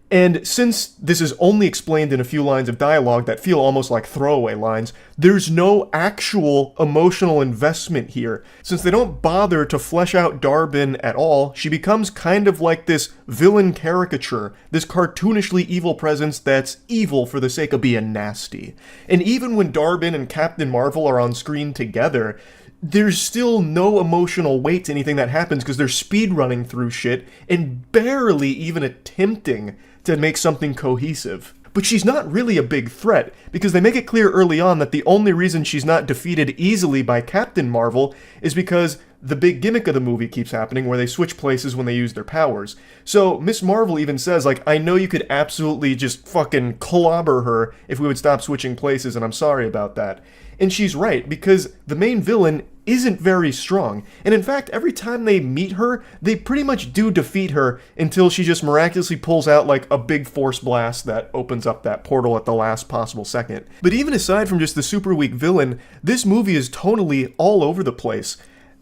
And since this is only explained in a few lines of dialogue that feel almost like throwaway lines, there's no actual emotional investment here. Since they don't bother to flesh out Darbin at all, she becomes kind of like this villain caricature, this cartoonishly evil presence that's evil for the sake of being nasty. And even when Darbin and Captain Marvel are on screen together, there's still no emotional weight to anything that happens because they're speedrunning through shit and barely even attempting to make something cohesive. But she's not really a big threat, because they make it clear early on that the only reason she's not defeated easily by Captain Marvel is because the big gimmick of the movie keeps happening where they switch places when they use their powers. So Miss Marvel even says, like, I know you could absolutely just fucking clobber her if we would stop switching places, and I'm sorry about that. And she's right, because the main villain isn't very strong. And in fact, every time they meet her, they pretty much do defeat her until she just miraculously pulls out like a big force blast that opens up that portal at the last possible second. But even aside from just the super weak villain, this movie is tonally all over the place.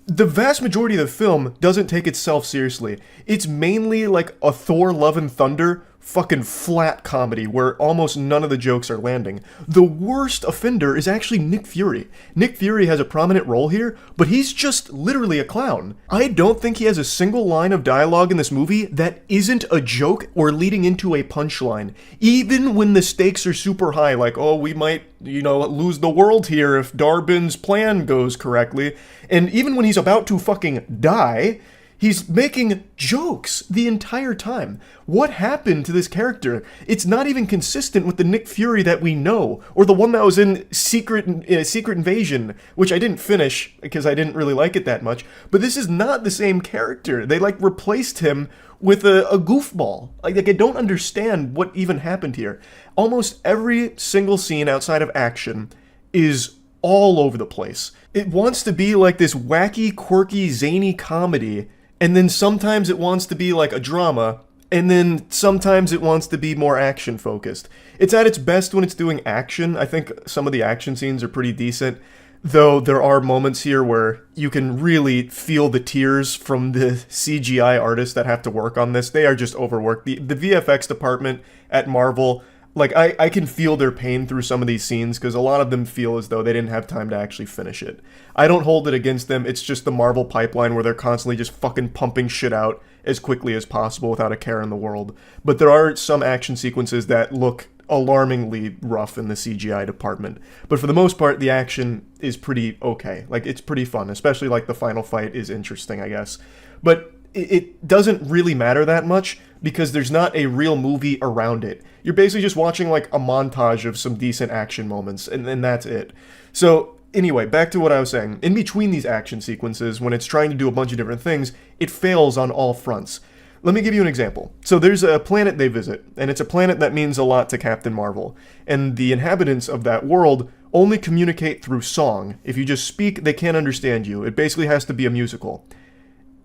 The vast majority of the film doesn't take itself seriously. It's mainly like a Thor Love and Thunder fucking flat comedy where almost none of the jokes are landing. The worst offender is actually Nick Fury. Nick Fury has a prominent role here, but he's just literally a clown. I don't think he has a single line of dialogue in this movie that isn't a joke or leading into a punchline. Even when the stakes are super high, like, oh, we might, lose the world here if Darbin's plan goes correctly. And even when he's about to fucking die, he's making jokes the entire time. What happened to this character? It's not even consistent with the Nick Fury that we know, or the one that was in Secret Invasion, which I didn't finish because I didn't really like it that much. But this is not the same character. They replaced him with a goofball. Like I don't understand what even happened here. Almost every single scene outside of action is all over the place. It wants to be like this wacky, quirky, zany comedy, and then sometimes it wants to be like a drama, and then sometimes it wants to be more action-focused. It's at its best when it's doing action. I think some of the action scenes are pretty decent, though there are moments here where you can really feel the tears from the CGI artists that have to work on this. They are just overworked. The VFX department at Marvel, I can feel their pain through some of these scenes because a lot of them feel as though they didn't have time to actually finish it. I don't hold it against them. It's just the Marvel pipeline where they're constantly just fucking pumping shit out as quickly as possible without a care in the world. But there are some action sequences that look alarmingly rough in the CGI department. But for the most part, the action is pretty okay. Like, it's pretty fun, especially like the final fight is interesting, I guess. But it doesn't really matter that much because there's not a real movie around it. You're basically just watching like a montage of some decent action moments, and then that's it. So anyway, back to what I was saying. In between these action sequences, when it's trying to do a bunch of different things, it fails on all fronts. Let me give you an example. So there's a planet they visit, and it's a planet that means a lot to Captain Marvel. And the inhabitants of that world only communicate through song. If you just speak, they can't understand you. It basically has to be a musical.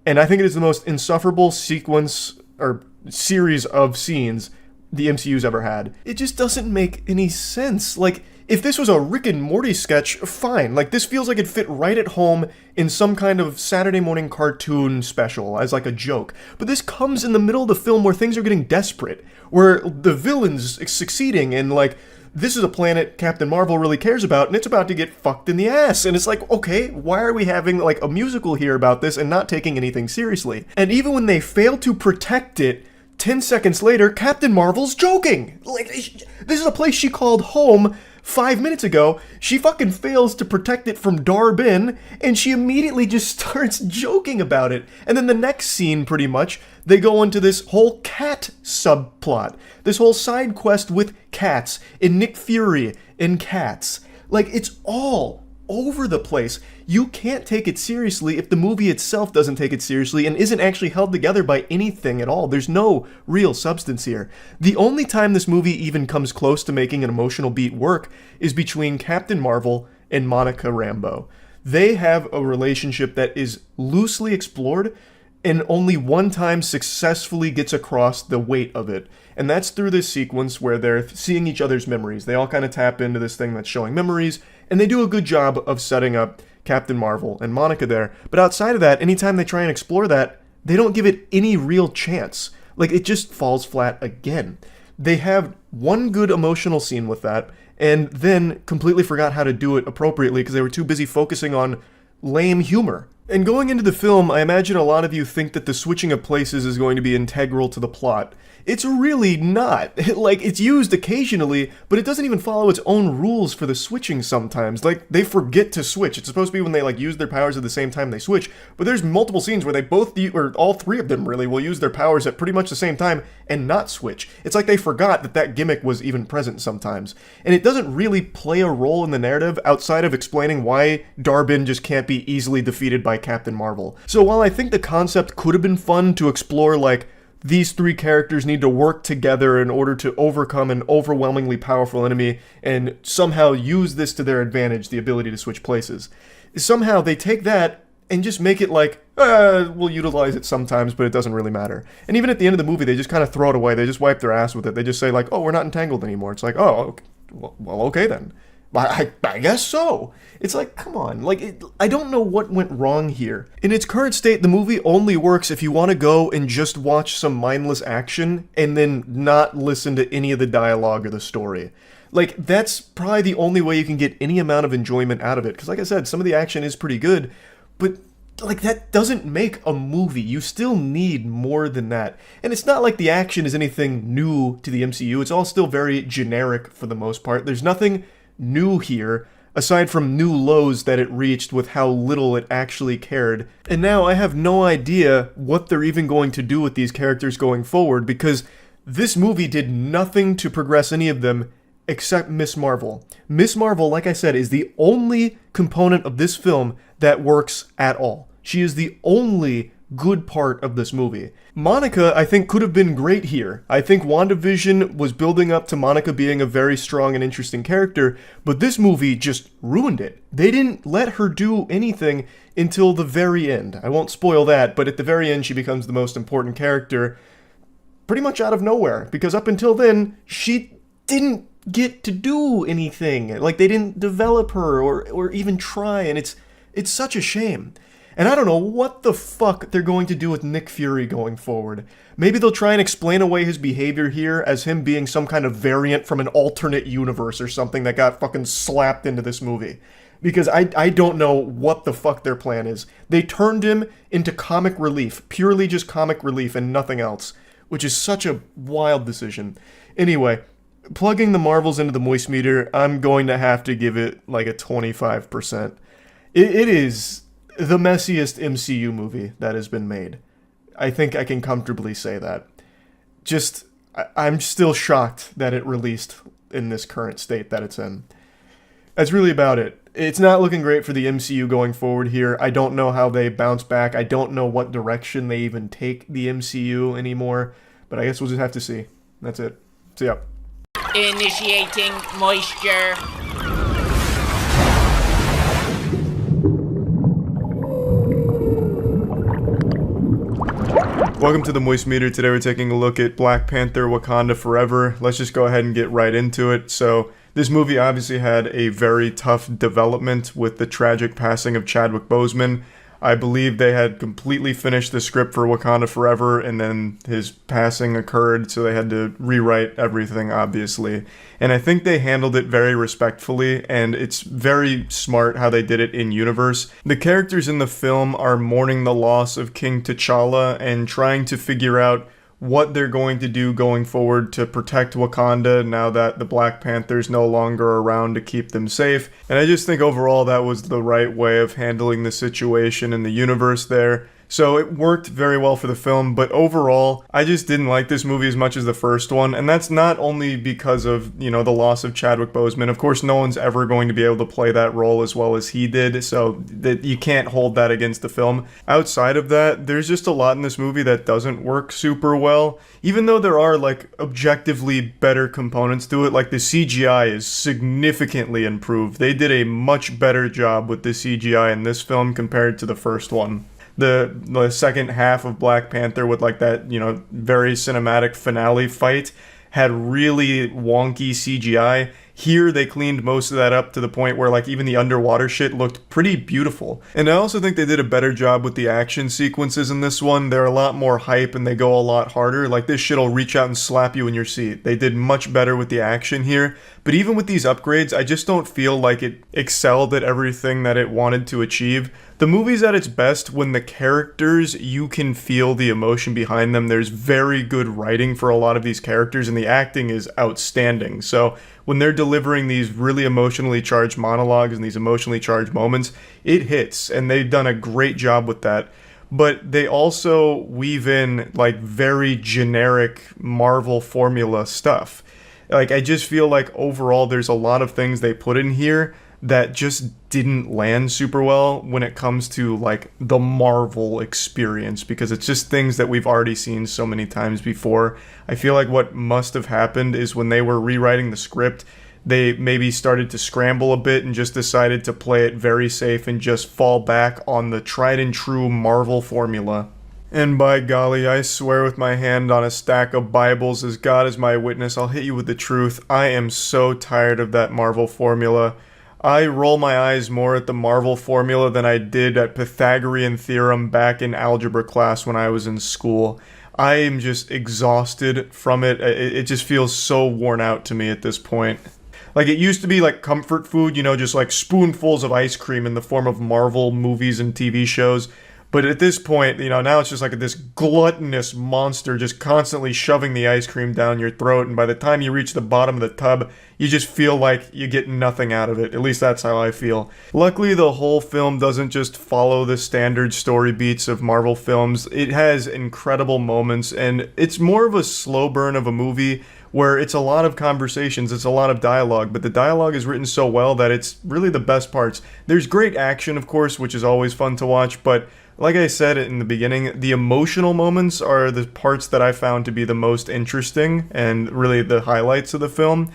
And I think it is the most insufferable sequence or series of scenes the MCU's ever had. It just doesn't make any sense. Like, if this was a Rick and Morty sketch, fine. Like, this feels like it fit right at home in some kind of Saturday morning cartoon special as like a joke. But this comes in the middle of the film where things are getting desperate, where the villain's succeeding, and like, this is a planet Captain Marvel really cares about, and it's about to get fucked in the ass. And it's like, okay, why are we having like a musical here about this and not taking anything seriously? And even when they fail to protect it, 10 seconds later, Captain Marvel's joking. Like, this is a place she called home 5 minutes ago. She fucking fails to protect it from Darbin, and she immediately just starts joking about it. And then the next scene, pretty much, they go into this whole cat subplot. This whole side quest with cats, and Nick Fury, and cats. Like, it's all over the place. You can't take it seriously if the movie itself doesn't take it seriously and isn't actually held together by anything at all. There's no real substance here. The only time this movie even comes close to making an emotional beat work is between Captain Marvel and Monica Rambeau. They have a relationship that is loosely explored and only one time successfully gets across the weight of it. And that's through this sequence where they're seeing each other's memories. They all kind of tap into this thing that's showing memories, and they do a good job of setting up Captain Marvel and Monica there. But outside of that, anytime they try and explore that, they don't give it any real chance. Like, it just falls flat again. They have one good emotional scene with that, and then completely forgot how to do it appropriately because they were too busy focusing on lame humor. And going into the film, I imagine a lot of you think that the switching of places is going to be integral to the plot. It's really not. Like, it's used occasionally, but it doesn't even follow its own rules for the switching sometimes. Like, they forget to switch. It's supposed to be when they, like, use their powers at the same time they switch, but there's multiple scenes where they both, or all three of them really, will use their powers at pretty much the same time and not switch. It's like they forgot that that gimmick was even present sometimes. And it doesn't really play a role in the narrative outside of explaining why Darbin just can't be easily defeated by Captain Marvel. So while I think the concept could have been fun to explore, like, these three characters need to work together in order to overcome an overwhelmingly powerful enemy and somehow use this to their advantage, the ability to switch places. Somehow they take that and just make it like, we'll utilize it sometimes, but it doesn't really matter. And even at the end of the movie, they just kind of throw it away. They just wipe their ass with it. They just say like, oh, we're not entangled anymore. It's like, oh, okay. Well, okay then. I guess so. It's like, come on. Like, I don't know what went wrong here. In its current state, the movie only works if you want to go and just watch some mindless action and then not listen to any of the dialogue or the story. Like, that's probably the only way you can get any amount of enjoyment out of it. Because like I said, some of the action is pretty good, but like, that doesn't make a movie. You still need more than that. And it's not like the action is anything new to the MCU. It's all still very generic for the most part. There's nothing new here, aside from new lows that it reached with how little it actually cared. And now I have no idea what they're even going to do with these characters going forward, because this movie did nothing to progress any of them except Miss Marvel. Miss Marvel, like I said, is the only component of this film that works at all. She is the only good part of this movie. Monica, I think, could have been great here. I think WandaVision was building up to Monica being a very strong and interesting character, but this movie just ruined it. They didn't let her do anything until the very end. I won't spoil that, but at the very end she becomes the most important character pretty much out of nowhere, because up until then, she didn't get to do anything. Like, they didn't develop her or even try, and it's such a shame. And I don't know what the fuck they're going to do with Nick Fury going forward. Maybe they'll try and explain away his behavior here as him being some kind of variant from an alternate universe or something that got fucking slapped into this movie. Because I don't know what the fuck their plan is. They turned him into comic relief, purely just comic relief and nothing else, which is such a wild decision. Anyway, plugging the Marvels into the moist meter, I'm going to have to give it like a 25%. It is the messiest MCU movie that has been made. I think I can comfortably say that. Just, I'm still shocked that it released in this current state that it's in. That's really about it. It's not looking great for the MCU going forward here. I don't know how they bounce back. I don't know what direction they even take the MCU anymore. But I guess we'll just have to see. That's it. See ya.
Initiating moisture.
Welcome to the Moist Meter. Today we're taking a look at Black Panther Wakanda Forever. Let's just go ahead and get right into it. So, this movie obviously had a very tough development with the tragic passing of Chadwick Boseman. I believe they had completely finished the script for Wakanda Forever, and then his passing occurred, so they had to rewrite everything, obviously. And I think they handled it very respectfully, and it's very smart how they did it in universe. The characters in the film are mourning the loss of King T'Challa and trying to figure out what they're going to do going forward to protect Wakanda now that the Black Panther's no longer around to keep them safe. And I just think overall that was the right way of handling the situation in the universe there. So it worked very well for the film, but overall, I just didn't like this movie as much as the first one, and that's not only because of, the loss of Chadwick Boseman. Of course, no one's ever going to be able to play that role as well as he did, so that you can't hold that against the film. Outside of that, there's just a lot in this movie that doesn't work super well, even though there are, objectively better components to it. Like, the CGI is significantly improved. They did a much better job with the CGI in this film compared to the first one. The second half of Black Panther with that, very cinematic finale fight had really wonky CGI. Here, they cleaned most of that up to the point where, even the underwater shit looked pretty beautiful. And I also think they did a better job with the action sequences in this one. They're a lot more hype and they go a lot harder. This shit'll reach out and slap you in your seat. They did much better with the action here. But even with these upgrades, I just don't feel like it excelled at everything that it wanted to achieve. The movie's at its best when the characters, you can feel the emotion behind them. There's very good writing for a lot of these characters, and the acting is outstanding. So when they're delivering these really emotionally charged monologues and these emotionally charged moments, it hits, and they've done a great job with that. But they also weave in, very generic Marvel formula stuff. I just feel like overall there's a lot of things they put in here that just didn't land super well when it comes to the Marvel experience, because it's just things that we've already seen so many times before. I feel like what must have happened is when they were rewriting the script, they maybe started to scramble a bit and just decided to play it very safe and just fall back on the tried and true Marvel formula. And by golly, I swear with my hand on a stack of Bibles, as God is my witness, I'll hit you with the truth. I am so tired of that Marvel formula. I roll my eyes more at the Marvel formula than I did at Pythagorean theorem back in algebra class when I was in school. I am just exhausted from it. It just feels so worn out to me at this point. It used to be comfort food, just spoonfuls of ice cream in the form of Marvel movies and TV shows. But at this point, now it's just this gluttonous monster just constantly shoving the ice cream down your throat. And by the time you reach the bottom of the tub, you just feel like you get nothing out of it. At least that's how I feel. Luckily, the whole film doesn't just follow the standard story beats of Marvel films. It has incredible moments, and it's more of a slow burn of a movie where it's a lot of conversations, it's a lot of dialogue, but the dialogue is written so well that it's really the best parts. There's great action, of course, which is always fun to watch, but like I said in the beginning, the emotional moments are the parts that I found to be the most interesting and really the highlights of the film.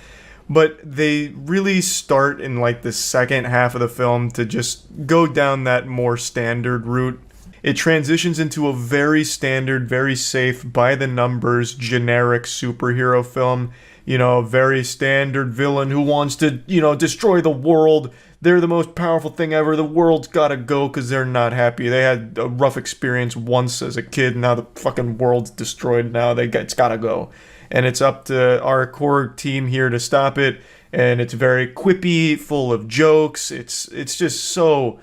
But they really start in the second half of the film to just go down that more standard route. It transitions into a very standard, very safe, by the numbers, generic superhero film. A very standard villain who wants to, destroy the world. They're the most powerful thing ever. The world's gotta go because they're not happy. They had a rough experience once as a kid. Now the fucking world's destroyed. Now it's gotta go. And it's up to our core team here to stop it. And it's very quippy, full of jokes. It's just so,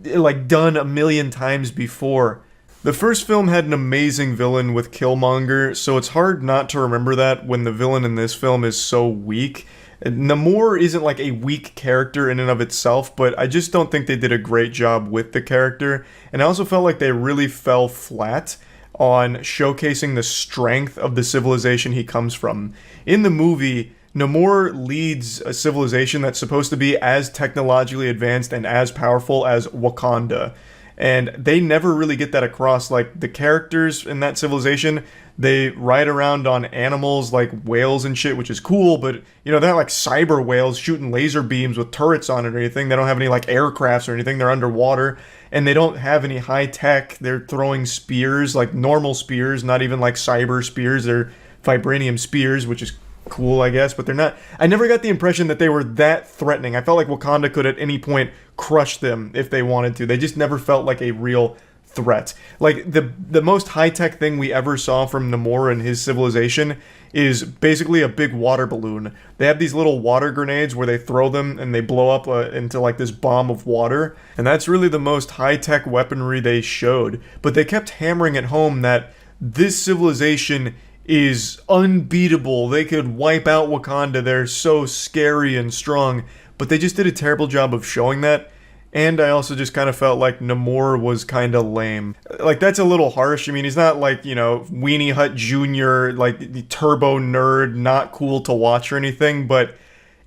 done a million times before. The first film had an amazing villain with Killmonger, so it's hard not to remember that when the villain in this film is so weak. Namor isn't like a weak character in and of itself, but I just don't think they did a great job with the character. And I also felt like they really fell flat on showcasing the strength of the civilization he comes from. In the movie, Namor leads a civilization that's supposed to be as technologically advanced and as powerful as Wakanda. And they never really get that across. Like, the characters in that civilization, they ride around on animals like whales and shit, which is cool, but, you know, they're not like cyber whales shooting laser beams with turrets on it or anything. They don't have any, like, aircrafts or anything. They're underwater, and they don't have any high tech. They're throwing spears, like normal spears, not even like cyber spears. They're vibranium spears, which is cool, I guess, but they're not. I never got the impression that they were that threatening. I felt like Wakanda could at any point crush them if they wanted to. They just never felt like a real threat. Like, the most high-tech thing we ever saw from Namor and his civilization is basically a big water balloon. They have these little water grenades where they throw them and they blow up into like this bomb of water, and that's really the most high-tech weaponry they showed. But they kept hammering it home that this civilization is unbeatable. They could wipe out Wakanda. They're so scary and strong. But they just did a terrible job of showing that. And I also just kind of felt like Namor was kind of lame. Like, that's a little harsh. I mean, he's not like, you know, Weenie Hut Jr., like the turbo nerd, not cool to watch or anything. But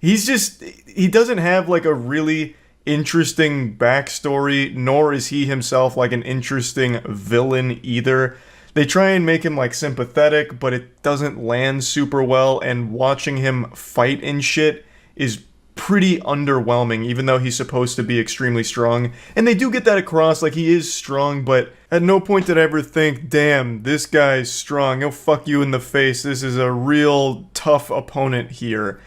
he doesn't have like a really interesting backstory, nor is he himself like an interesting villain either. They try and make him like sympathetic, but it doesn't land super well, and watching him fight and shit is pretty underwhelming, even though he's supposed to be extremely strong. And they do get that across, like he is strong, but at no point did I ever think, damn, this guy's strong, he'll fuck you in the face, this is a real tough opponent here.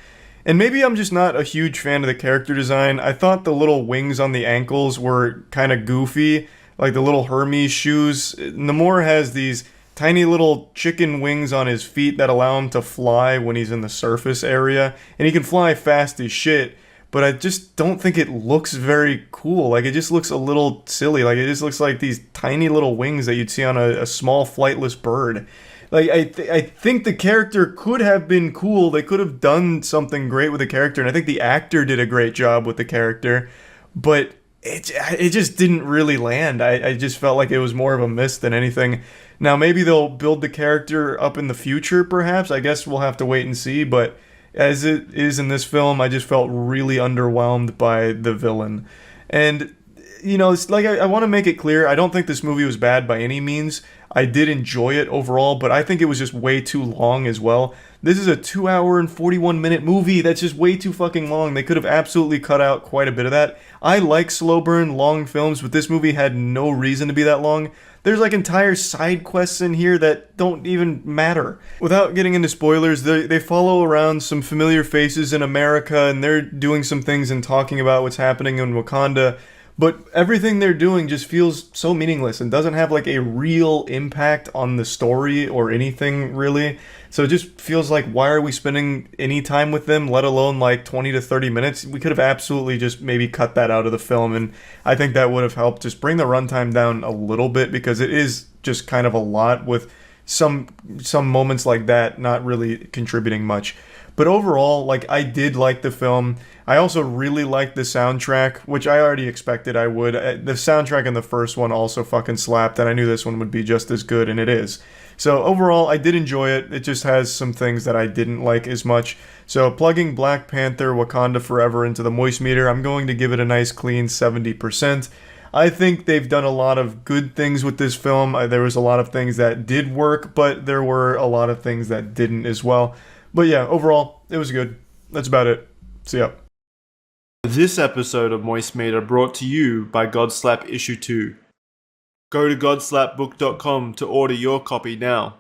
And maybe I'm just not a huge fan of the character design. I thought the little wings on the ankles were kind of goofy, like the little Hermes shoes. Namor has these tiny little chicken wings on his feet that allow him to fly when he's in the surface area, and he can fly fast as shit, but I just don't think it looks very cool. Like, it just looks a little silly. Like, it just looks like these tiny little wings that you'd see on a small flightless bird. Like, I think the character could have been cool. They could have done something great with the character, and I think the actor did a great job with the character, but it just didn't really land. I just felt like it was more of a miss than anything. Now, maybe they'll build the character up in the future, perhaps. I guess we'll have to wait and see, but as it is in this film, I just felt really underwhelmed by the villain. And, you know, it's like, I want to make it clear, I don't think this movie was bad by any means. I did enjoy it overall, but I think it was just way too long as well. This is a 2 hour and 41 minute movie that's just way too fucking long. They could have absolutely cut out quite a bit of that. I like slow burn, long films, but this movie had no reason to be that long. There's like entire side quests in here that don't even matter. Without getting into spoilers, they follow around some familiar faces in America, and they're doing some things and talking about what's happening in Wakanda. But everything they're doing just feels so meaningless and doesn't have like a real impact on the story or anything really. So it just feels like, why are we spending any time with them, let alone like 20 to 30 minutes? We could have absolutely just maybe cut that out of the film, and I think that would have helped just bring the runtime down a little bit, because it is just kind of a lot, with some moments like that not really contributing much. But overall, like, I did like the film. I also really liked the soundtrack, which I already expected I would. The soundtrack in the first one also fucking slapped, and I knew this one would be just as good, and it is. So overall, I did enjoy it. It just has some things that I didn't like as much. So plugging Black Panther Wakanda Forever into the Moist meter, I'm going to give it a nice clean 70%. I think they've done a lot of good things with this film. There was a lot of things that did work, but there were a lot of things that didn't as well. But yeah, overall, it was good. That's about it. See ya.
This episode of Moist Meter brought to you by Godslap Issue 2. Go to godslapbook.com to order your copy now.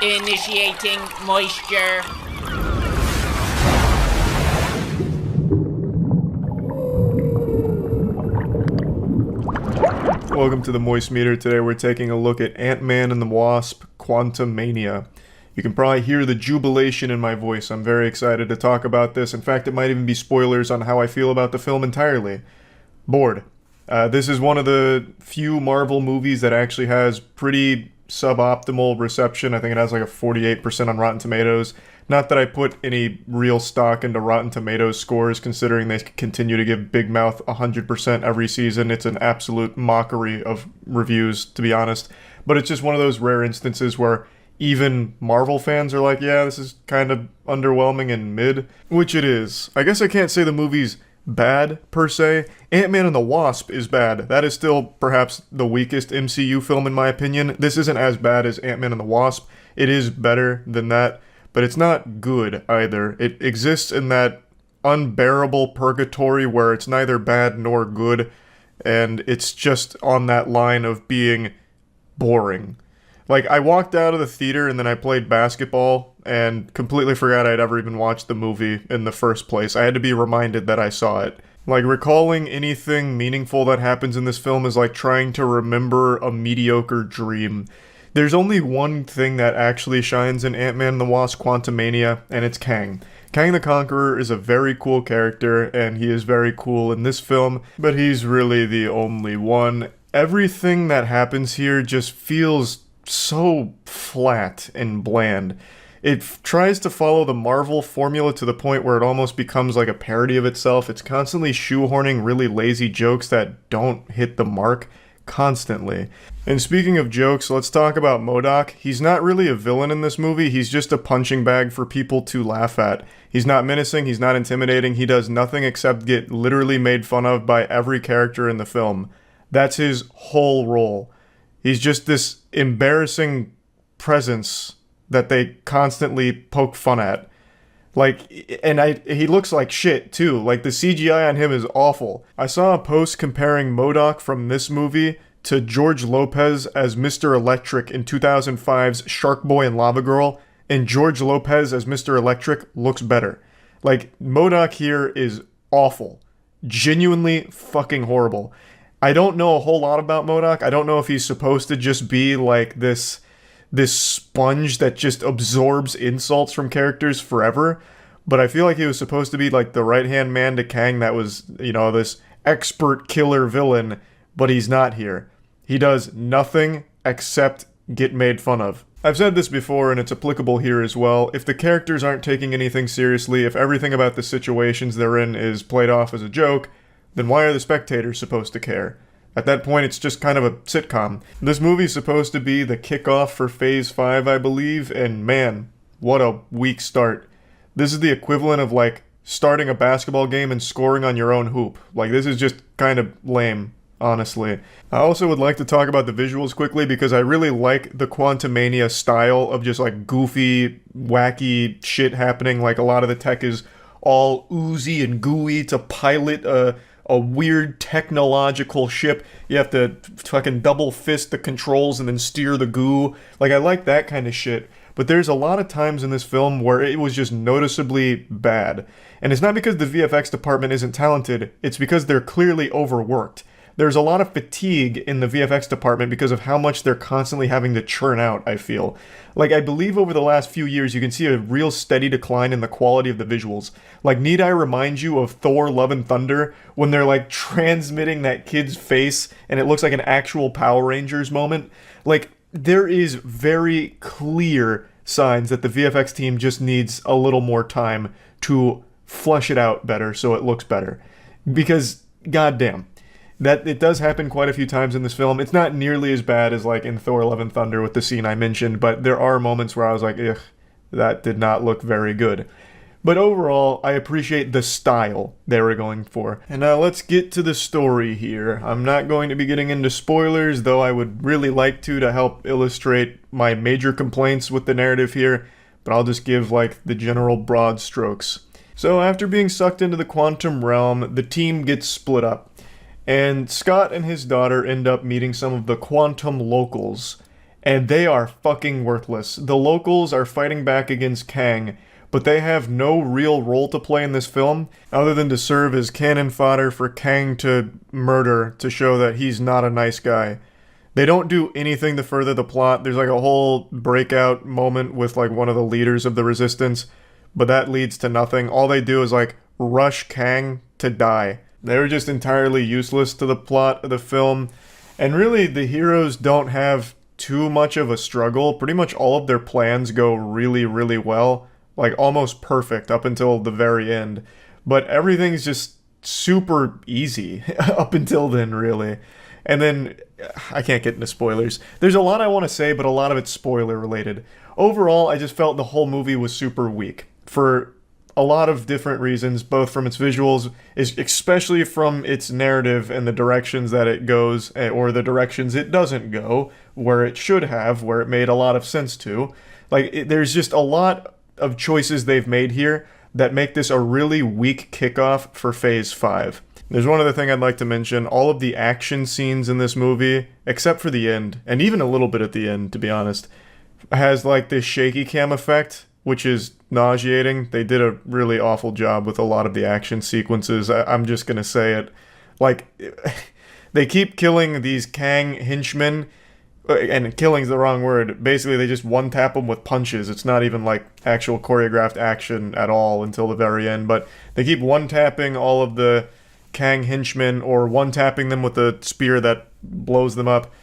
Initiating moisture.
Welcome to the Moist Meter. Today we're taking a look at Ant-Man and the Wasp: Quantumania. You can probably hear the jubilation in my voice. I'm very excited to talk about this. In fact, it might even be spoilers on how I feel about the film entirely. Bored. This is one of the few Marvel movies that actually has pretty suboptimal reception. I think it has like a 48% on Rotten Tomatoes. Not that I put any real stock into Rotten Tomatoes scores, considering they continue to give Big Mouth 100% every season. It's an absolute mockery of reviews, to be honest. But it's just one of those rare instances where even Marvel fans are like, yeah, this is kind of underwhelming and mid, which it is. I guess I can't say the movie's bad, per se. Ant-Man and the Wasp is bad. That is still perhaps the weakest MCU film in my opinion. This isn't as bad as Ant-Man and the Wasp. It is better than that, but it's not good either. It exists in that unbearable purgatory where it's neither bad nor good, and it's just on that line of being boring. Like, I walked out of the theater and then I played basketball and completely forgot I'd ever even watched the movie in the first place. I had to be reminded that I saw it. Like, recalling anything meaningful that happens in this film is like trying to remember a mediocre dream. There's only one thing that actually shines in Ant-Man and the Wasp: Quantumania, and it's Kang. Kang the Conqueror is a very cool character, and he is very cool in this film, but he's really the only one. Everything that happens here just feels so flat and bland. It tries to follow the Marvel formula to the point where it almost becomes like a parody of itself. It's constantly shoehorning really lazy jokes that don't hit the mark constantly. And speaking of jokes, let's talk about MODOK. He's not really a villain in this movie. He's just a punching bag for people to laugh at. He's not menacing. He's not intimidating. He does nothing except get literally made fun of by every character in the film. That's his whole role. He's just this embarrassing presence that they constantly poke fun at. Like, and he looks like shit too. Like, the CGI on him is awful. I saw a post comparing MODOK from this movie to George Lopez as Mr. Electric in 2005's Shark Boy and Lava Girl, and George Lopez as Mr. Electric looks better. Like, MODOK here is awful. Genuinely fucking horrible. I don't know a whole lot about MODOK. I don't know if he's supposed to just be like this sponge that just absorbs insults from characters forever, but I feel like he was supposed to be like the right-hand man to Kang that was, you know, this expert killer villain, but he's not here. He does nothing except get made fun of. I've said this before, and it's applicable here as well. If the characters aren't taking anything seriously, if everything about the situations they're in is played off as a joke, then why are the spectators supposed to care? At that point, it's just kind of a sitcom. This movie's supposed to be the kickoff for Phase 5, I believe, and man, what a weak start. This is the equivalent of, like, starting a basketball game and scoring on your own hoop. Like, this is just kind of lame, honestly. I also would like to talk about the visuals quickly because I really like the Quantumania style of just, like, goofy, wacky shit happening. Like, a lot of the tech is all oozy and gooey to pilot a weird technological ship. You have to fucking double fist the controls and then steer the goo. Like, I like that kind of shit. But there's a lot of times in this film where it was just noticeably bad. And it's not because the VFX department isn't talented, it's because they're clearly overworked. There's a lot of fatigue in the VFX department because of how much they're constantly having to churn out, I feel. Like, I believe over the last few years you can see a real steady decline in the quality of the visuals. Like, need I remind you of Thor: Love and Thunder, when they're, like, transmitting that kid's face and it looks like an actual Power Rangers moment? Like, there is very clear signs that the VFX team just needs a little more time to flesh it out better so it looks better. Because, goddamn. That it does happen quite a few times in this film. It's not nearly as bad as like in Thor: Love and Thunder with the scene I mentioned, but there are moments where I was like, ugh, that did not look very good. But overall, I appreciate the style they were going for. And now let's get to the story here. I'm not going to be getting into spoilers, though I would really like to help illustrate my major complaints with the narrative here, but I'll just give like the general broad strokes. So after being sucked into the quantum realm, the team gets split up. And Scott and his daughter end up meeting some of the quantum locals, and they are fucking worthless. The locals are fighting back against Kang, but they have no real role to play in this film, other than to serve as cannon fodder for Kang to murder to show that he's not a nice guy. They don't do anything to further the plot. There's like a whole breakout moment with like one of the leaders of the resistance, but that leads to nothing. All they do is like rush Kang to die. They were just entirely useless to the plot of the film. And really, the heroes don't have too much of a struggle. Pretty much all of their plans go really, really well. Like, almost perfect up until the very end. But everything's just super easy up until then, really. And then, I can't get into spoilers. There's a lot I want to say, but a lot of it's spoiler related. Overall, I just felt the whole movie was super weak. For a lot of different reasons, both from its visuals, especially from its narrative and the directions that it goes, or the directions it doesn't go, where it should have, where it made a lot of sense to. Like, there's just a lot of choices they've made here that make this a really weak kickoff for Phase 5. There's one other thing I'd like to mention. All of the action scenes in this movie, except for the end, and even a little bit at the end, to be honest, has like this shaky cam effect, which is nauseating. They did a really awful job with a lot of the action sequences. I'm just gonna say it. Like, they keep killing these Kang henchmen, and killing's the wrong word. Basically, they just one-tap them with punches. It's not even like actual choreographed action at all until the very end, but they keep one-tapping all of the Kang henchmen, or one-tapping them with a spear that blows them up.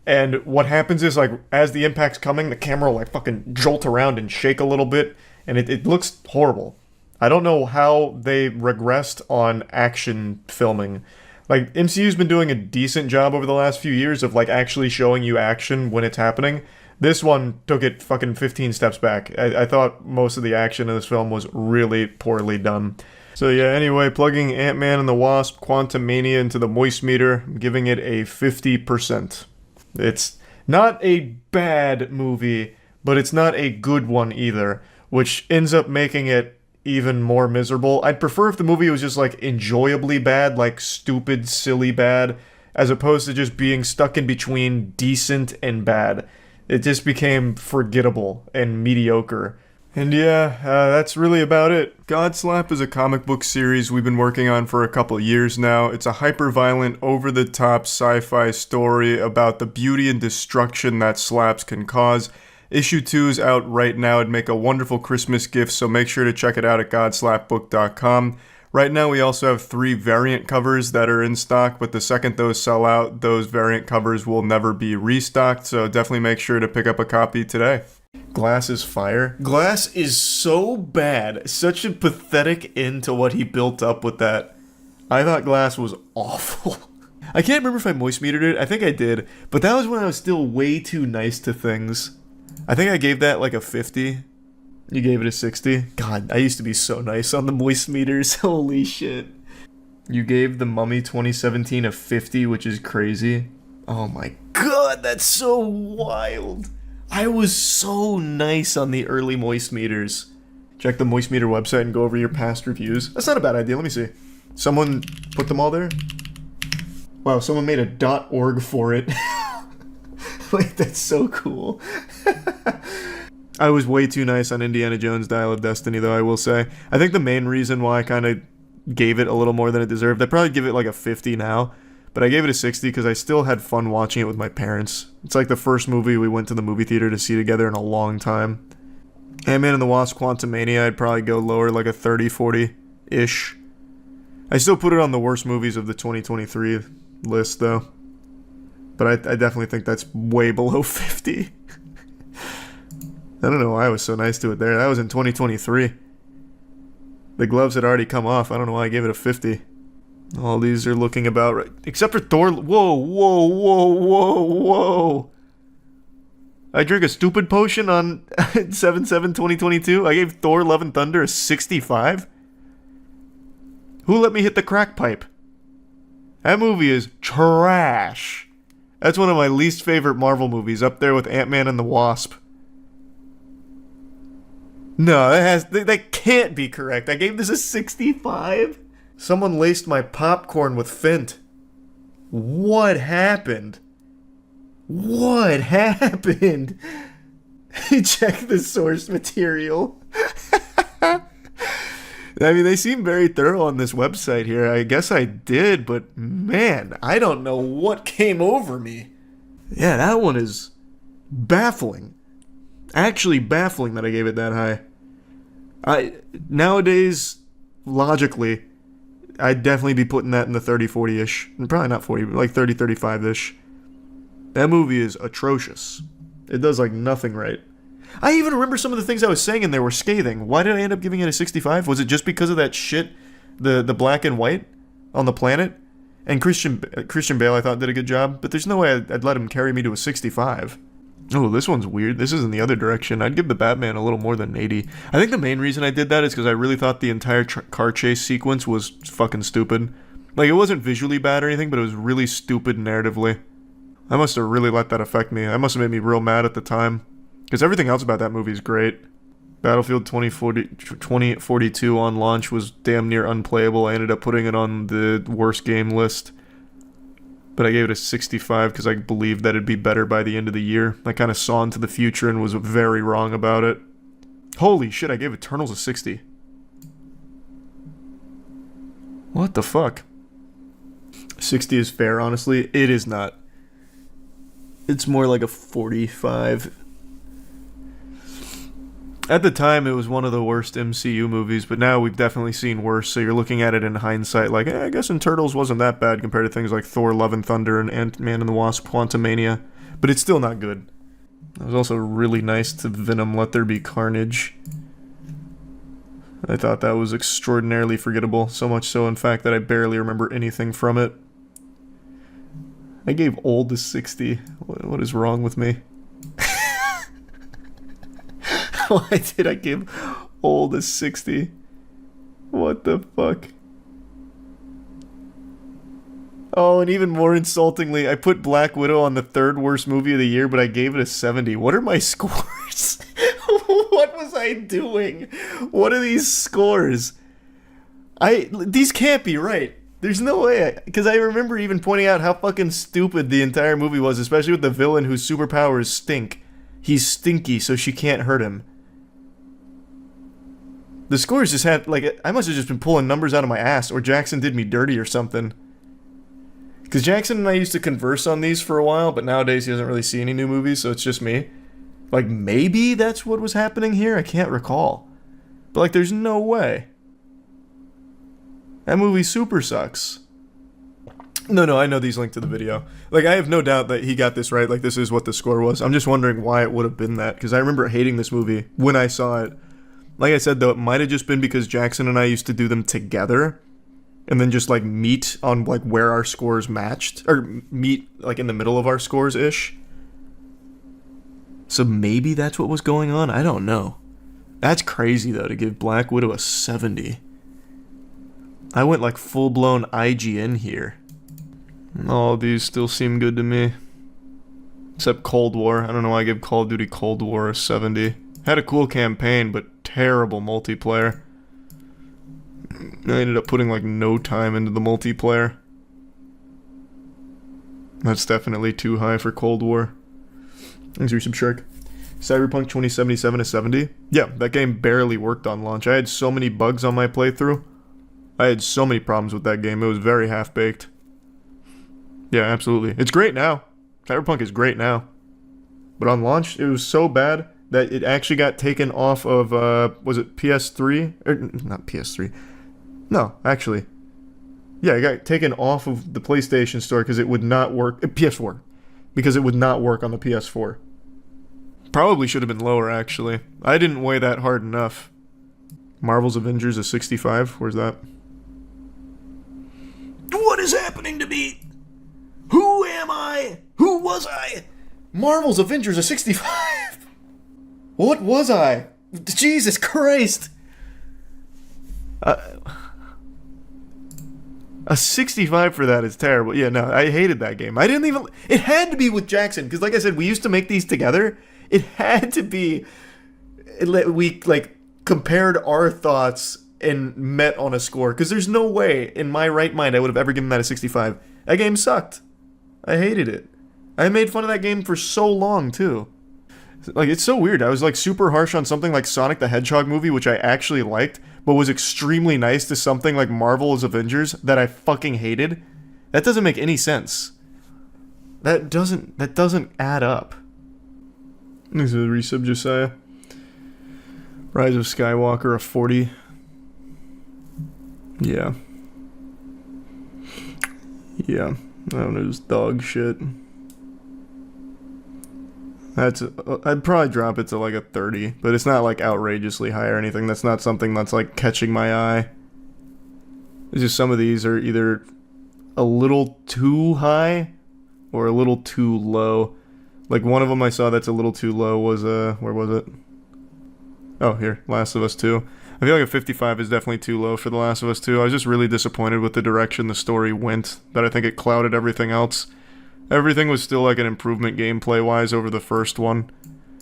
And what happens is, like, as the impact's coming, the camera will, like, fucking jolt around and shake a little bit, and it looks horrible. I don't know how they regressed on action filming. Like, MCU's been doing a decent job over the last few years of, like, actually showing you action when it's happening. This one took it fucking 15 steps back. I thought most of the action in this film was really poorly done. So yeah, anyway, plugging Ant-Man and the Wasp: Quantumania into the Moistmeter, I'm giving it a 50%. It's not a bad movie, but it's not a good one either, which ends up making it even more miserable. I'd prefer if the movie was just, like, enjoyably bad, like stupid, silly bad, as opposed to just being stuck in between decent and bad. It just became forgettable and mediocre. And yeah, that's really about it. Godslap is a comic book series we've been working on for a couple years now. It's a hyper-violent, over-the-top sci-fi story about the beauty and destruction that slaps can cause. Issue 2 is out right now. It'd make a wonderful Christmas gift, so make sure to check it out at godslapbook.com. Right now we also have 3 variant covers that are in stock, but the second those sell out, those variant covers will never be restocked, so definitely make sure to pick up a copy today. Glass is fire. Glass is so bad. Such a pathetic end to what he built up with that. I thought Glass was awful. I can't remember if I moist metered it. I think I did. But that was when I was still way too nice to things. I think I gave that like a 50. You gave it a 60? God, I used to be so nice on the moist meters. Holy shit. You gave the Mummy 2017 a 50, which is crazy. Oh my god, that's so wild. I was so nice on the early moist meters. Check the moist meter website and go over your past reviews. That's not a bad idea. Let me see. Someone put them all there? Wow, someone made a .org for it. Like, that's so cool. I was way too nice on Indiana Jones Dial of Destiny, though, I will say. I think the main reason why I kind of gave it a little more than it deserved, I'd probably give it like a 50 now, but I gave it a 60 because I still had fun watching it with my parents. It's like the first movie we went to the movie theater to see together in a long time. Ant-Man and the Wasp: Quantumania, I'd probably go lower, like a 30, 40-ish. I still put it on the worst movies of the 2023 list, though. But I definitely think that's way below 50. I don't know why I was so nice to it there. That was in 2023. The gloves had already come off. I don't know why I gave it a 50. All these are looking about right. Except for Thor. Whoa, whoa, whoa, whoa, whoa. I drank a stupid potion on 7/7/2022. I gave Thor: Love and Thunder a 65. Who let me hit the crack pipe? That movie is trash. That's one of my least favorite Marvel movies, up there with Ant-Man and the Wasp. No, that can't be correct. I gave this a 65? Someone laced my popcorn with Fint. What happened? What happened? Check the source material. I mean, they seem very thorough on this website here. I guess I did, but man, I don't know what came over me. Yeah, that one is baffling. Actually baffling that I gave it that high. Nowadays, logically, I'd definitely be putting that in the 30, 40-ish. Probably not 40, but like 30, 35-ish. That movie is atrocious. It does like nothing right. I even remember some of the things I was saying in there were scathing. Why did I end up giving it a 65? Was it just because of that shit, the black and white on the planet? And Christian Bale I thought did a good job, but there's no way I'd let him carry me to a 65. Oh, this one's weird. This is in the other direction. I'd give the Batman a little more than 80. I think the main reason I did that is because I really thought the entire car chase sequence was fucking stupid. Like, it wasn't visually bad or anything, but it was really stupid narratively. I must have really let that affect me. That must have made me real mad at the time. Because everything else about that movie is great. Battlefield 2042 on launch was damn near unplayable. I ended up putting it on the worst game list. But I gave it a 65 because I believed that it'd be better by the end of the year. I kind of saw into the future and was very wrong about it. Holy shit, I gave Eternals a 60. What the fuck? 60 is fair, honestly. It is not. It's more like a 45. At the time, it was one of the worst MCU movies, but now we've definitely seen worse, so you're looking at it in hindsight like, I guess Turtles wasn't that bad compared to things like Thor, Love and Thunder, and Ant-Man and the Wasp, Quantumania. But it's still not good. It was also really nice to Venom Let There Be Carnage. I thought that was extraordinarily forgettable, so much so, in fact, that I barely remember anything from it. I gave Old a 60. What is wrong with me? Why did I give Old a 60? What the fuck? Oh, and even more insultingly, I put Black Widow on the third worst movie of the year, but I gave it a 70. What are my scores? What was I doing? What are these scores? These can't be right. There's no way. Because I remember even pointing out how fucking stupid the entire movie was, especially with the villain whose superpowers stink. He's stinky, so she can't hurt him. The scores just had, like, I must have just been pulling numbers out of my ass, or Jackson did me dirty or something. Because Jackson and I used to converse on these for a while, but nowadays he doesn't really see any new movies, so it's just me. Like, maybe that's what was happening here? I can't recall. But, like, there's no way. That movie super sucks. No, I know these link to the video. Like, I have no doubt that he got this right, like, this is what the score was. I'm just wondering why it would have been that, because I remember hating this movie when I saw it. Like I said, though, it might have just been because Jackson and I used to do them together, and then just, like, meet on, like, where our scores matched, or meet, like, in the middle of our scores-ish. So maybe that's what was going on? I don't know. That's crazy, though, to give Black Widow a 70. I went, like, full-blown IGN here. All of these still seem good to me. Except Cold War. I don't know why I give Call of Duty Cold War a 70. Had a cool campaign, but terrible multiplayer. I ended up putting, like, no time into the multiplayer. That's definitely too high for Cold War. Thanks for some Shark. Cyberpunk 2077 a 70. Yeah, that game barely worked on launch. I had so many bugs on my playthrough. I had so many problems with that game. It was very half-baked. Yeah, absolutely. It's great now. Cyberpunk is great now. But on launch, it was so bad that it actually got taken off of, was it PS3? Or, not PS3. No, actually. Yeah, it got taken off of the PlayStation Store because it would not work. PS4. Because it would not work on the PS4. Probably should have been lower, actually. I didn't weigh that hard enough. Marvel's Avengers a 65. Where's that? What is happening to me? Who am I? Who was I? Marvel's Avengers a 65. What was I? Jesus Christ. A 65 for that is terrible. Yeah, no, I hated that game. I didn't even... It had to be with Jackson, because like I said, we used to make these together. It had to be... We, like, compared our thoughts and met on a score, because there's no way, in my right mind, I would have ever given that a 65. That game sucked. I hated it. I made fun of that game for so long, too. Like, it's so weird. I was, like, super harsh on something like Sonic the Hedgehog movie, which I actually liked, but was extremely nice to something like Marvel's Avengers that I fucking hated. That doesn't make any sense. That doesn't add up. This is a resub, Josiah. Rise of Skywalker, a 40. Yeah. Yeah, that was dog shit. I'd probably drop it to like a 30, but it's not like outrageously high or anything. That's not something that's like catching my eye. It's just some of these are either a little too high or a little too low. Like one of them I saw that's a little too low was where was it? Oh, here, Last of Us 2. I feel like a 55 is definitely too low for The Last of Us 2. I was just really disappointed with the direction the story went, that I think it clouded everything else. Everything was still like an improvement gameplay-wise over the first one.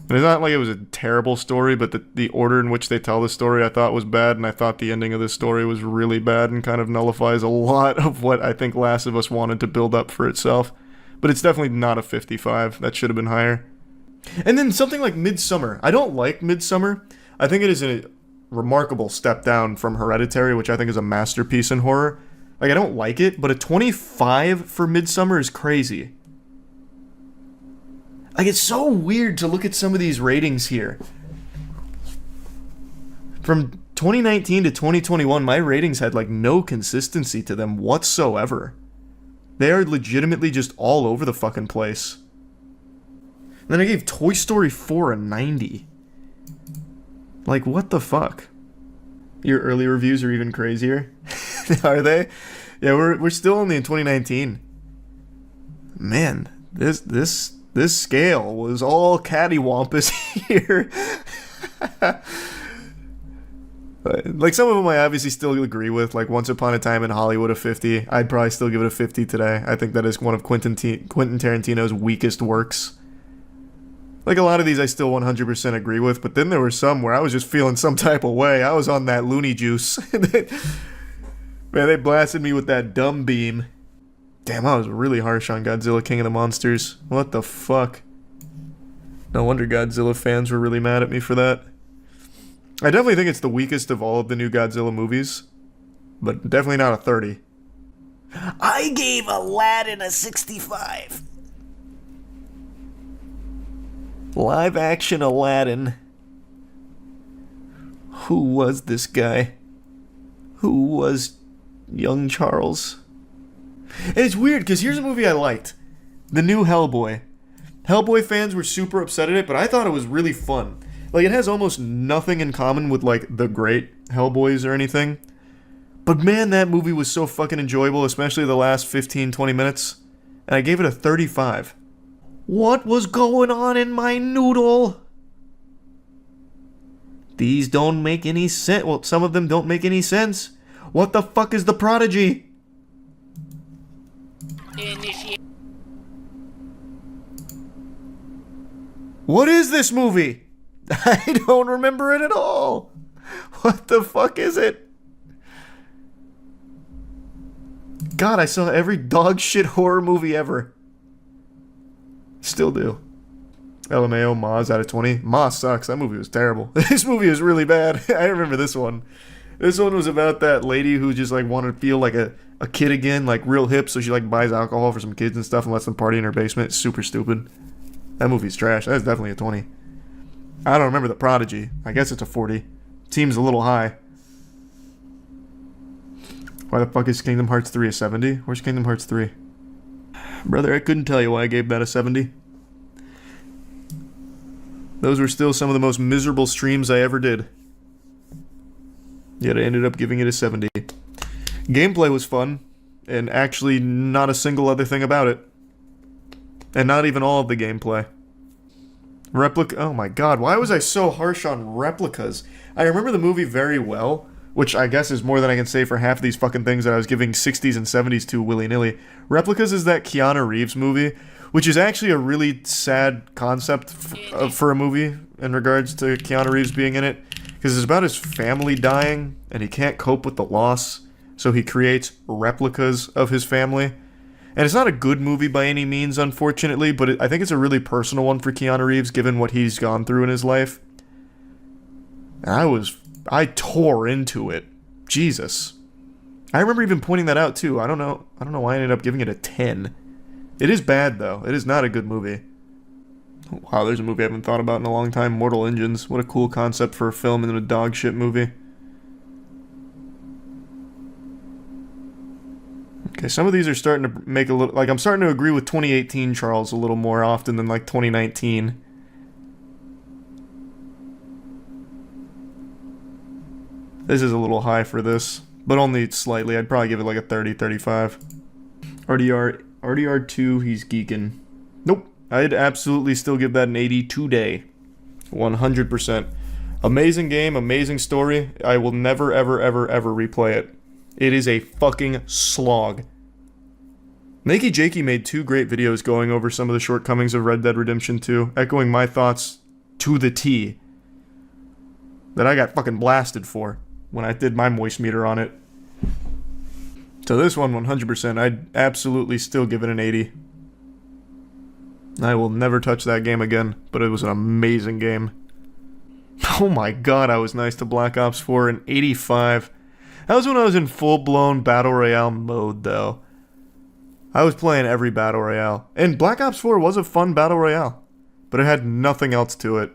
And it's not like it was a terrible story, but the order in which they tell the story I thought was bad, and I thought the ending of this story was really bad and kind of nullifies a lot of what I think Last of Us wanted to build up for itself. But it's definitely not a 55. That should have been higher. And then something like Midsummer. I don't like Midsummer. I think it is a remarkable step down from Hereditary, which I think is a masterpiece in horror. Like, I don't like it, but a 25 for Midsummer is crazy. Like, it's so weird to look at some of these ratings here. From 2019 to 2021, my ratings had, like, no consistency to them whatsoever. They are legitimately just all over the fucking place. And then I gave Toy Story 4 a 90. Like, what the fuck? Your early reviews are even crazier. Are they? Yeah, we're still only in 2019. Man, this scale was all cattywampus here. Like, some of them I obviously still agree with, like Once Upon a Time in Hollywood, a 50. I'd probably still give it a 50 today. I think that is one of Quentin Tarantino's weakest works. Like, a lot of these I still 100% agree with, but then there were some where I was just feeling some type of way. I was on that loony juice. Man, they blasted me with that dumb beam. Damn, I was really harsh on Godzilla King of the Monsters. What the fuck? No wonder Godzilla fans were really mad at me for that. I definitely think it's the weakest of all of the new Godzilla movies, but definitely not a 30.
I gave Aladdin a 65.
Live action Aladdin. Who was this guy? Who was young Charles? And it's weird, because here's a movie I liked. The new Hellboy. Hellboy fans were super upset at it, but I thought it was really fun. Like, it has almost nothing in common with, like, the great Hellboys or anything. But man, that movie was so fucking enjoyable, especially the last 15-20 minutes. And I gave it a 35. What was going on in my noodle? These don't make any sense. Well, some of them don't make any sense. What the fuck is The Prodigy? What is this movie? I don't remember it at all. What the fuck is it? God, I saw every dog shit horror movie ever. Still do. LMAO, Moz out of 20. Moz sucks. That movie was terrible. This movie is really bad. I remember this one. This one was about that lady who just like wanted to feel like a kid again, like real hip, so she like buys alcohol for some kids and stuff and lets them party in her basement. It's super stupid. That movie's trash. That's definitely a 20. I don't remember The Prodigy. I guess it's a 40. Seems a little high. Why the fuck is Kingdom Hearts 3 a 70? Where's Kingdom Hearts 3? Brother, I couldn't tell you why I gave that a 70. Those were still some of the most miserable streams I ever did. Yet I ended up giving it a 70. Gameplay was fun, and actually not a single other thing about it. And not even all of the gameplay. Oh my god, why was I so harsh on replicas? I remember the movie very well, which I guess is more than I can say for half of these fucking things that I was giving 60s and 70s to willy-nilly. Replicas is that Keanu Reeves movie, which is actually a really sad concept for a movie in regards to Keanu Reeves being in it, because it's about his family dying, and he can't cope with the loss, so he creates replicas of his family. And it's not a good movie by any means, unfortunately, but I think it's a really personal one for Keanu Reeves, given what he's gone through in his life. And I tore into it. Jesus. I remember even pointing that out, too. I don't know why I ended up giving it a 10. It is bad, though. It is not a good movie. Wow, there's a movie I haven't thought about in a long time. Mortal Engines. What a cool concept for a film and a dog shit movie. Okay, some of these are starting to make a little... Like, I'm starting to agree with 2018 Charles a little more often than, like, 2019. This is a little high for this, but only slightly. I'd probably give it, like, a 30, 35. RDR2, he's geeking. Nope. I'd absolutely still give that an 80 today. 100%. Amazing game, amazing story. I will never, ever, ever, ever replay it. It is a fucking slog. Nakey Jakey made 2 great videos going over some of the shortcomings of Red Dead Redemption 2, echoing my thoughts to the T that I got fucking blasted for when I did my moist meter on it. So this one, 100%, I'd absolutely still give it an 80. I will never touch that game again, but it was an amazing game. Oh my god, I was nice to Black Ops 4, an 85. That was when I was in full-blown Battle Royale mode, though. I was playing every Battle Royale. And Black Ops 4 was a fun Battle Royale, but it had nothing else to it.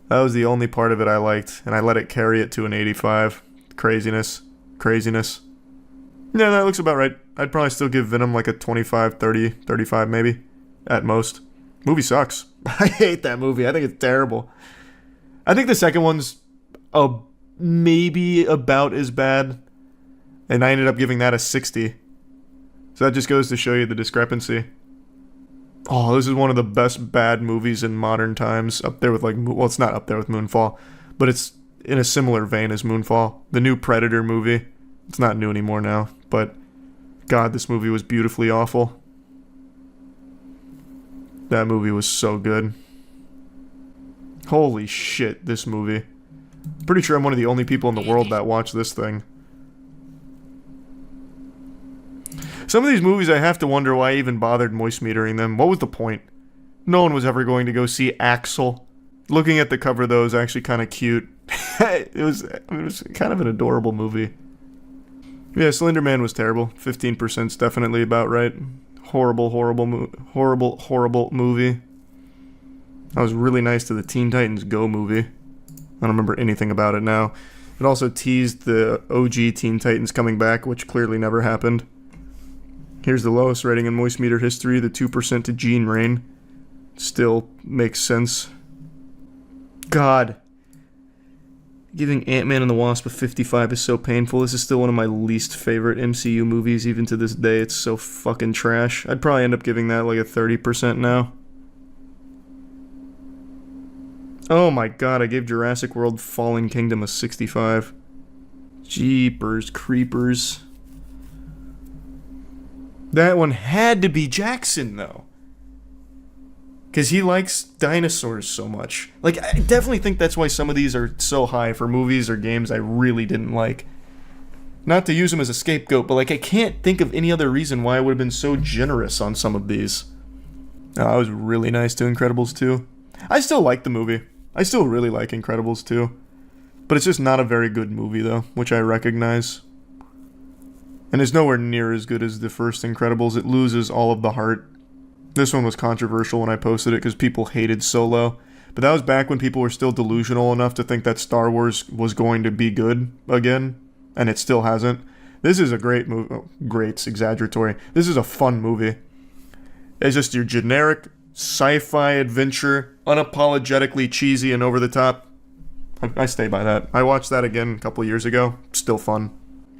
That was the only part of it I liked, and I let it carry it to an 85. Craziness. Craziness. Yeah, that looks about right. I'd probably still give Venom like a 25, 30, 35 maybe, at most. Movie sucks. I hate that movie. I think it's terrible. I think the second one's maybe about as bad, and I ended up giving that a 60. So that just goes to show you the discrepancy. Oh, this is one of the best bad movies in modern times. Up there with like, well, it's not up there with Moonfall, but it's in a similar vein as Moonfall. The new Predator movie. It's not new anymore now, but God, this movie was beautifully awful. That movie was so good. Holy shit, this movie. Pretty sure I'm one of the only people in the world that watch this thing. Some of these movies I have to wonder why I even bothered moist metering them. What was the point? No one was ever going to go see Axel. Looking at the cover though is actually kind of cute. it was kind of an adorable movie. Yeah, Slender Man was terrible. 15% is definitely about right. Horrible movie. I was really nice to the Teen Titans Go movie. I don't remember anything about it now. It also teased the OG Teen Titans coming back, which clearly never happened. Here's the lowest rating in moist meter history, the 2% to Gene Rain. Still makes sense. God. Giving Ant-Man and the Wasp a 55 is so painful. This is still one of my least favorite MCU movies, even to this day. It's so fucking trash. I'd probably end up giving that like a 30% now. Oh my god, I gave Jurassic World Fallen Kingdom a 65. Jeepers creepers. That one had to be Jackson, though. Because he likes dinosaurs so much. Like, I definitely think that's why some of these are so high for movies or games I really didn't like. Not to use him as a scapegoat, but like, I can't think of any other reason why I would have been so generous on some of these. I was really nice to Incredibles 2. I still like the movie. I still really like Incredibles 2. But it's just not a very good movie, though, which I recognize. And it's nowhere near as good as the first Incredibles. It loses all of the heart. This one was controversial when I posted it because people hated Solo. But that was back when people were still delusional enough to think that Star Wars was going to be good again. And it still hasn't. This is a great movie. Oh, great's exaggeratory. This is a fun movie. It's just your generic sci-fi adventure, unapologetically cheesy and over the top. I stay by that. I watched that again a couple years ago. Still fun.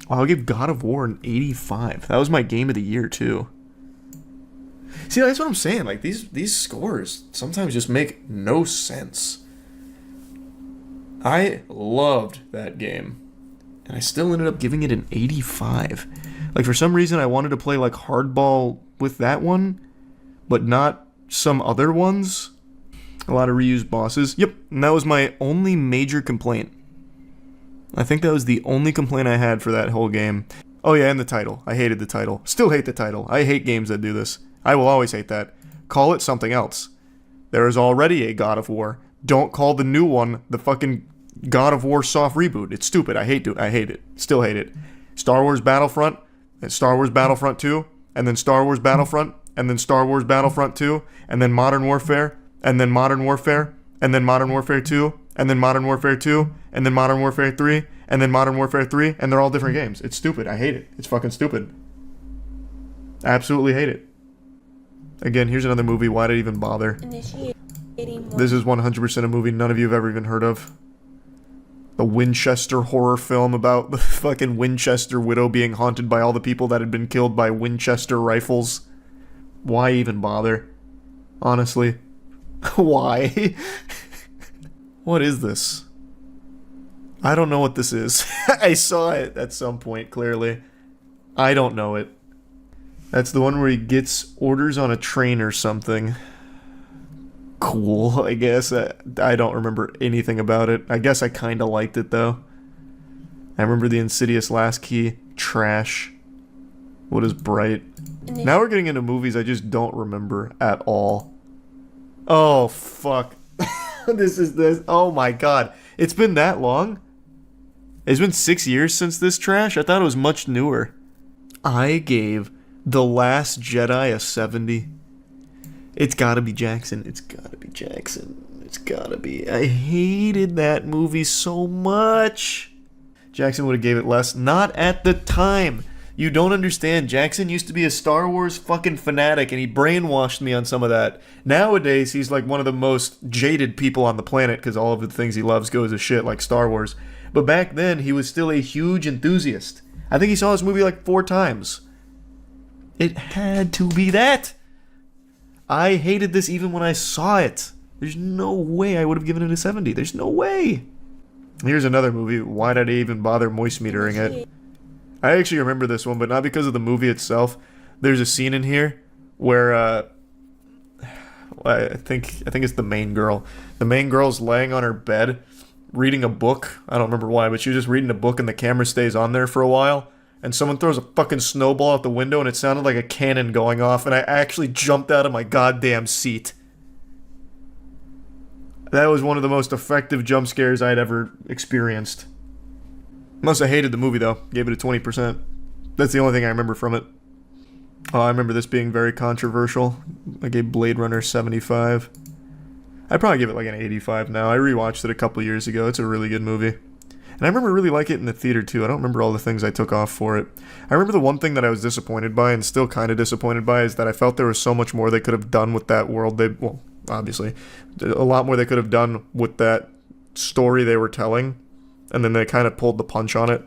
I'll give God of War an 85. That was my game of the year, too. See, that's what I'm saying. Like, these scores sometimes just make no sense. I loved that game. And I still ended up giving it an 85. Like, for some reason, I wanted to play, like, Hardball with that one, but not some other ones. A lot of reused bosses. Yep, and that was my only major complaint. I think that was the only complaint I had for that whole game. Oh yeah, and the title. I hated the title. Still hate the title. I hate games that do this. I will always hate that. Call it something else. There is already a God of War. Don't call the new one the fucking God of War soft reboot. It's stupid. I hate it. Still hate it. Star Wars Battlefront, and Star Wars Battlefront 2, and then Star Wars Battlefront, and then Star Wars Battlefront 2, and then Modern Warfare, and then Modern Warfare, and then Modern Warfare 2, and then Modern Warfare 2, and then Modern Warfare 3, and then Modern Warfare 3, and they're all different games. It's stupid. I hate it. It's fucking stupid. Absolutely hate it. Again, here's another movie. Why did I even bother? This is 100% a movie none of you have ever even heard of. The Winchester horror film about the fucking Winchester widow being haunted by all the people that had been killed by Winchester rifles. Why even bother? Honestly. Why? What is this? I don't know what this is. I saw it at some point, clearly. I don't know it. That's the one where he gets orders on a train or something. Cool, I guess. I don't remember anything about it. I guess I kind of liked it, though. I remember the Insidious Last Key. Trash. What is Bright? Now we're getting into movies I just don't remember at all. Oh, fuck. This. Oh, my God. It's been that long? It's been 6 years since this trash? I thought it was much newer. I gave The Last Jedi a 70. It's gotta be Jackson. It's gotta be Jackson. It's gotta be. I hated that movie so much. Jackson would have gave it less. Not at the time. You don't understand. Jackson used to be a Star Wars fucking fanatic, and he brainwashed me on some of that. Nowadays, he's like one of the most jaded people on the planet because all of the things he loves goes to shit, like Star Wars. But back then, he was still a huge enthusiast. I think he saw this movie like 4 times. It had to be that. I hated this even when I saw it. There's no way I would have given it a 70. There's no way. Here's another movie. Why did I even bother moist metering it? I actually remember this one, but not because of the movie itself. There's a scene in here where I think it's the main girl. The main girl's laying on her bed reading a book. I don't remember why, but she was just reading a book and the camera stays on there for a while. And someone throws a fucking snowball out the window and it sounded like a cannon going off, and I actually jumped out of my goddamn seat. That was one of the most effective jump scares I'd ever experienced. Must have hated the movie though. Gave it a 20%. That's the only thing I remember from it. Oh, I remember this being very controversial. I gave Blade Runner 75. I'd probably give it like an 85 now. I rewatched it a couple years ago. It's a really good movie. And I remember really liking it in the theater too. I don't remember all the things I took off for it. I remember the one thing that I was disappointed by, and still kind of disappointed by, is that I felt there was so much more they could have done with that world. Well, obviously, a lot more they could have done with that story they were telling. And then they kind of pulled the punch on it.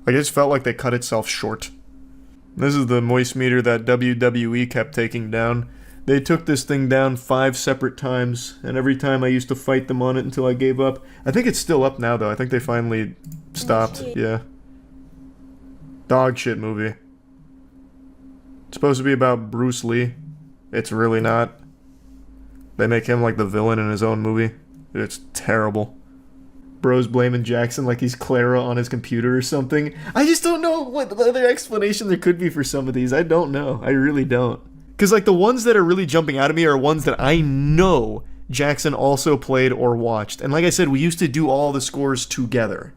Like, it just felt like they cut itself short. This is the moist meter that WWE kept taking down. They took this thing down 5 separate times, and every time I used to fight them on it until I gave up. I think it's still up now, though. I think they finally stopped. Yeah. Dog shit movie. It's supposed to be about Bruce Lee. It's really not. They make him like the villain in his own movie. It's terrible. Bro's blaming Jackson like he's Clara on his computer or something. I just don't know what other explanation there could be for some of these. I don't know. I really don't. Because, like, the ones that are really jumping out at me are ones that I know Jackson also played or watched. And like I said, we used to do all the scores together.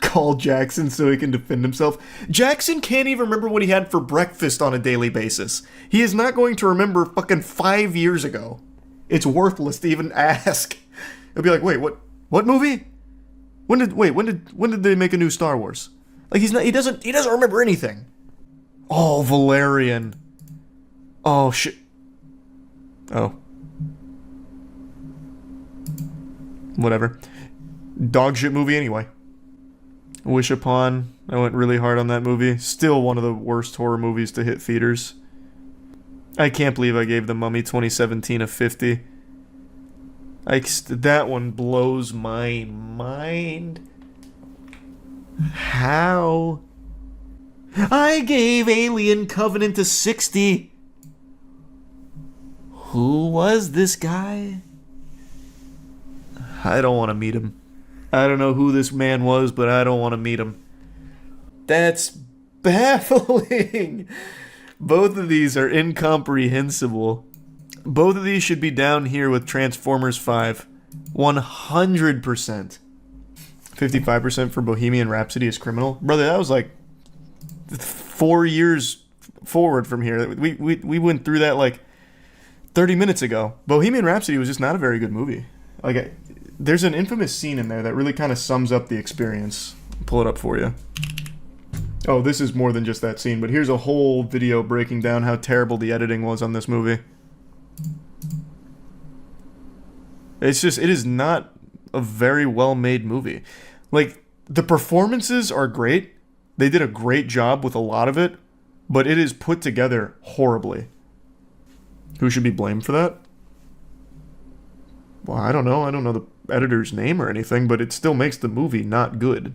Call Jackson so he can defend himself. Jackson can't even remember what he had for breakfast on a daily basis. He is not going to remember fucking 5 years ago. It's worthless to even ask. He'll be like, wait, what movie? When did they make a new Star Wars? Like, he doesn't remember anything. Oh, Valerian. Oh, shit. Oh. Whatever. Dog shit movie anyway. Wish Upon. I went really hard on that movie. Still one of the worst horror movies to hit theaters. I can't believe I gave The Mummy 2017 a 50. That one blows my mind. How? I gave Alien Covenant a 60. Who was this guy? I don't want to meet him. I don't know who this man was, but I don't want to meet him. That's baffling. Both of these are incomprehensible. Both of these should be down here with Transformers 5. 100%. 55% for Bohemian Rhapsody is Criminal. Brother, that was like 4 years forward from here. We went through that like 30 minutes ago. Bohemian Rhapsody was just not a very good movie. Like, there's an infamous scene in there that really kind of sums up the experience. I'll pull it up for you. Oh, this is more than just that scene, but here's a whole video breaking down how terrible the editing was on this movie. It is not a very well-made movie. Like, the performances are great. They did a great job with a lot of it, but it is put together horribly. Who should be blamed for that? Well, I don't know. I don't know the editor's name or anything, but it still makes the movie not good.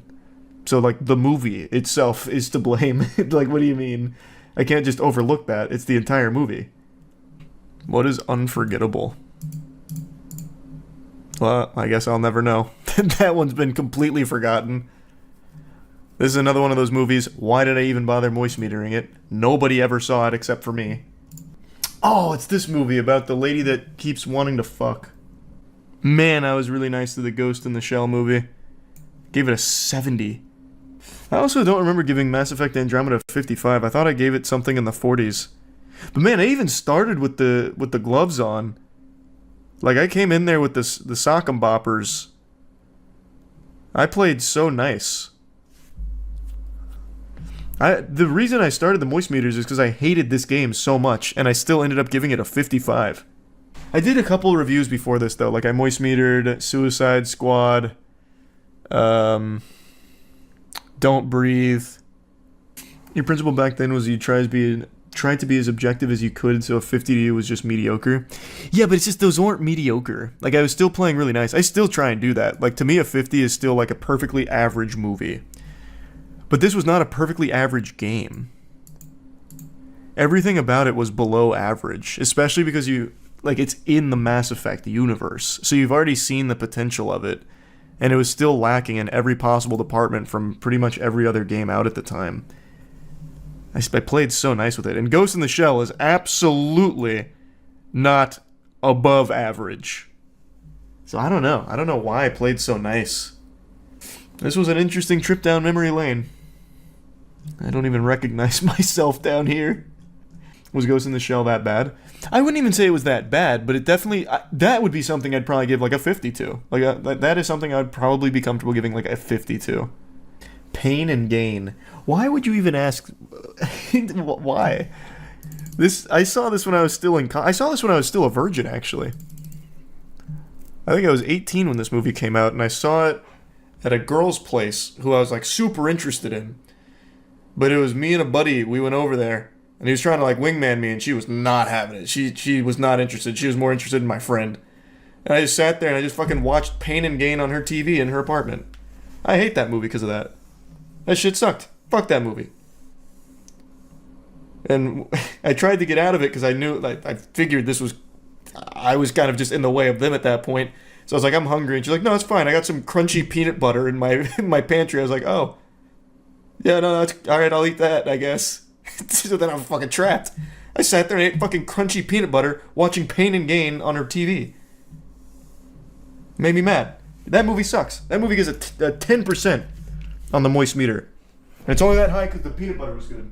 So, like, the movie itself is to blame. Like, what do you mean? I can't just overlook that. It's the entire movie. What is unforgettable? Well, I guess I'll never know. That one's been completely forgotten. This is another one of those movies. Why did I even bother moist metering it? Nobody ever saw it except for me. Oh, it's this movie about the lady that keeps wanting to fuck. Man, I was really nice to the Ghost in the Shell movie. Gave it a 70. I also don't remember giving Mass Effect Andromeda a 55. I thought I gave it something in the 40s. But man, I even started with the gloves on. Like, I came in there with the sock'em boppers. I played so nice. The reason I started the moist meters is because I hated this game so much, and I still ended up giving it a 55. I did a couple reviews before this, though. Like, I moist metered Suicide Squad, Don't Breathe. Your principle back then was you tried to be as objective as you could, so a 50 to you was just mediocre. Yeah, but it's just those weren't mediocre. Like, I was still playing really nice. I still try and do that. Like, to me, a 50 is still like a perfectly average movie. But this was not a perfectly average game. Everything about it was below average, especially because it's in the Mass Effect universe. So you've already seen the potential of it, and it was still lacking in every possible department from pretty much every other game out at the time. I played so nice with it. And Ghost in the Shell is absolutely not above average. So I don't know. I don't know why I played so nice. This was an interesting trip down memory lane. I don't even recognize myself down here. Was Ghost in the Shell that bad? I wouldn't even say it was that bad, but it definitely... that would be something I'd probably give like a 52. Like that is something I'd probably be comfortable giving like a 52. Pain and Gain. Why would you even ask? Why? I saw this when I was still I saw this when I was still a virgin, actually. I think I was 18 when this movie came out, and I saw it at a girl's place who I was like super interested in. But it was me and a buddy. We went over there, and he was trying to like wingman me, and she was not having it. She was not interested. She was more interested in my friend. And I just sat there and I just fucking watched Pain and Gain on her TV in her apartment. I hate that movie because of that. That shit sucked. Fuck that movie. And I tried to get out of it because I knew, like, I figured I was kind of just in the way of them at that point. So I was like, I'm hungry. And she's like, no, it's fine. I got some crunchy peanut butter in my pantry. I was like, oh. Yeah, no, that's all right. I'll eat that, I guess. So then I'm fucking trapped. I sat there and ate fucking crunchy peanut butter watching Pain and Gain on her TV. Made me mad. That movie sucks. That movie gets a 10% on the moist meter. And it's only that high because the peanut butter was good.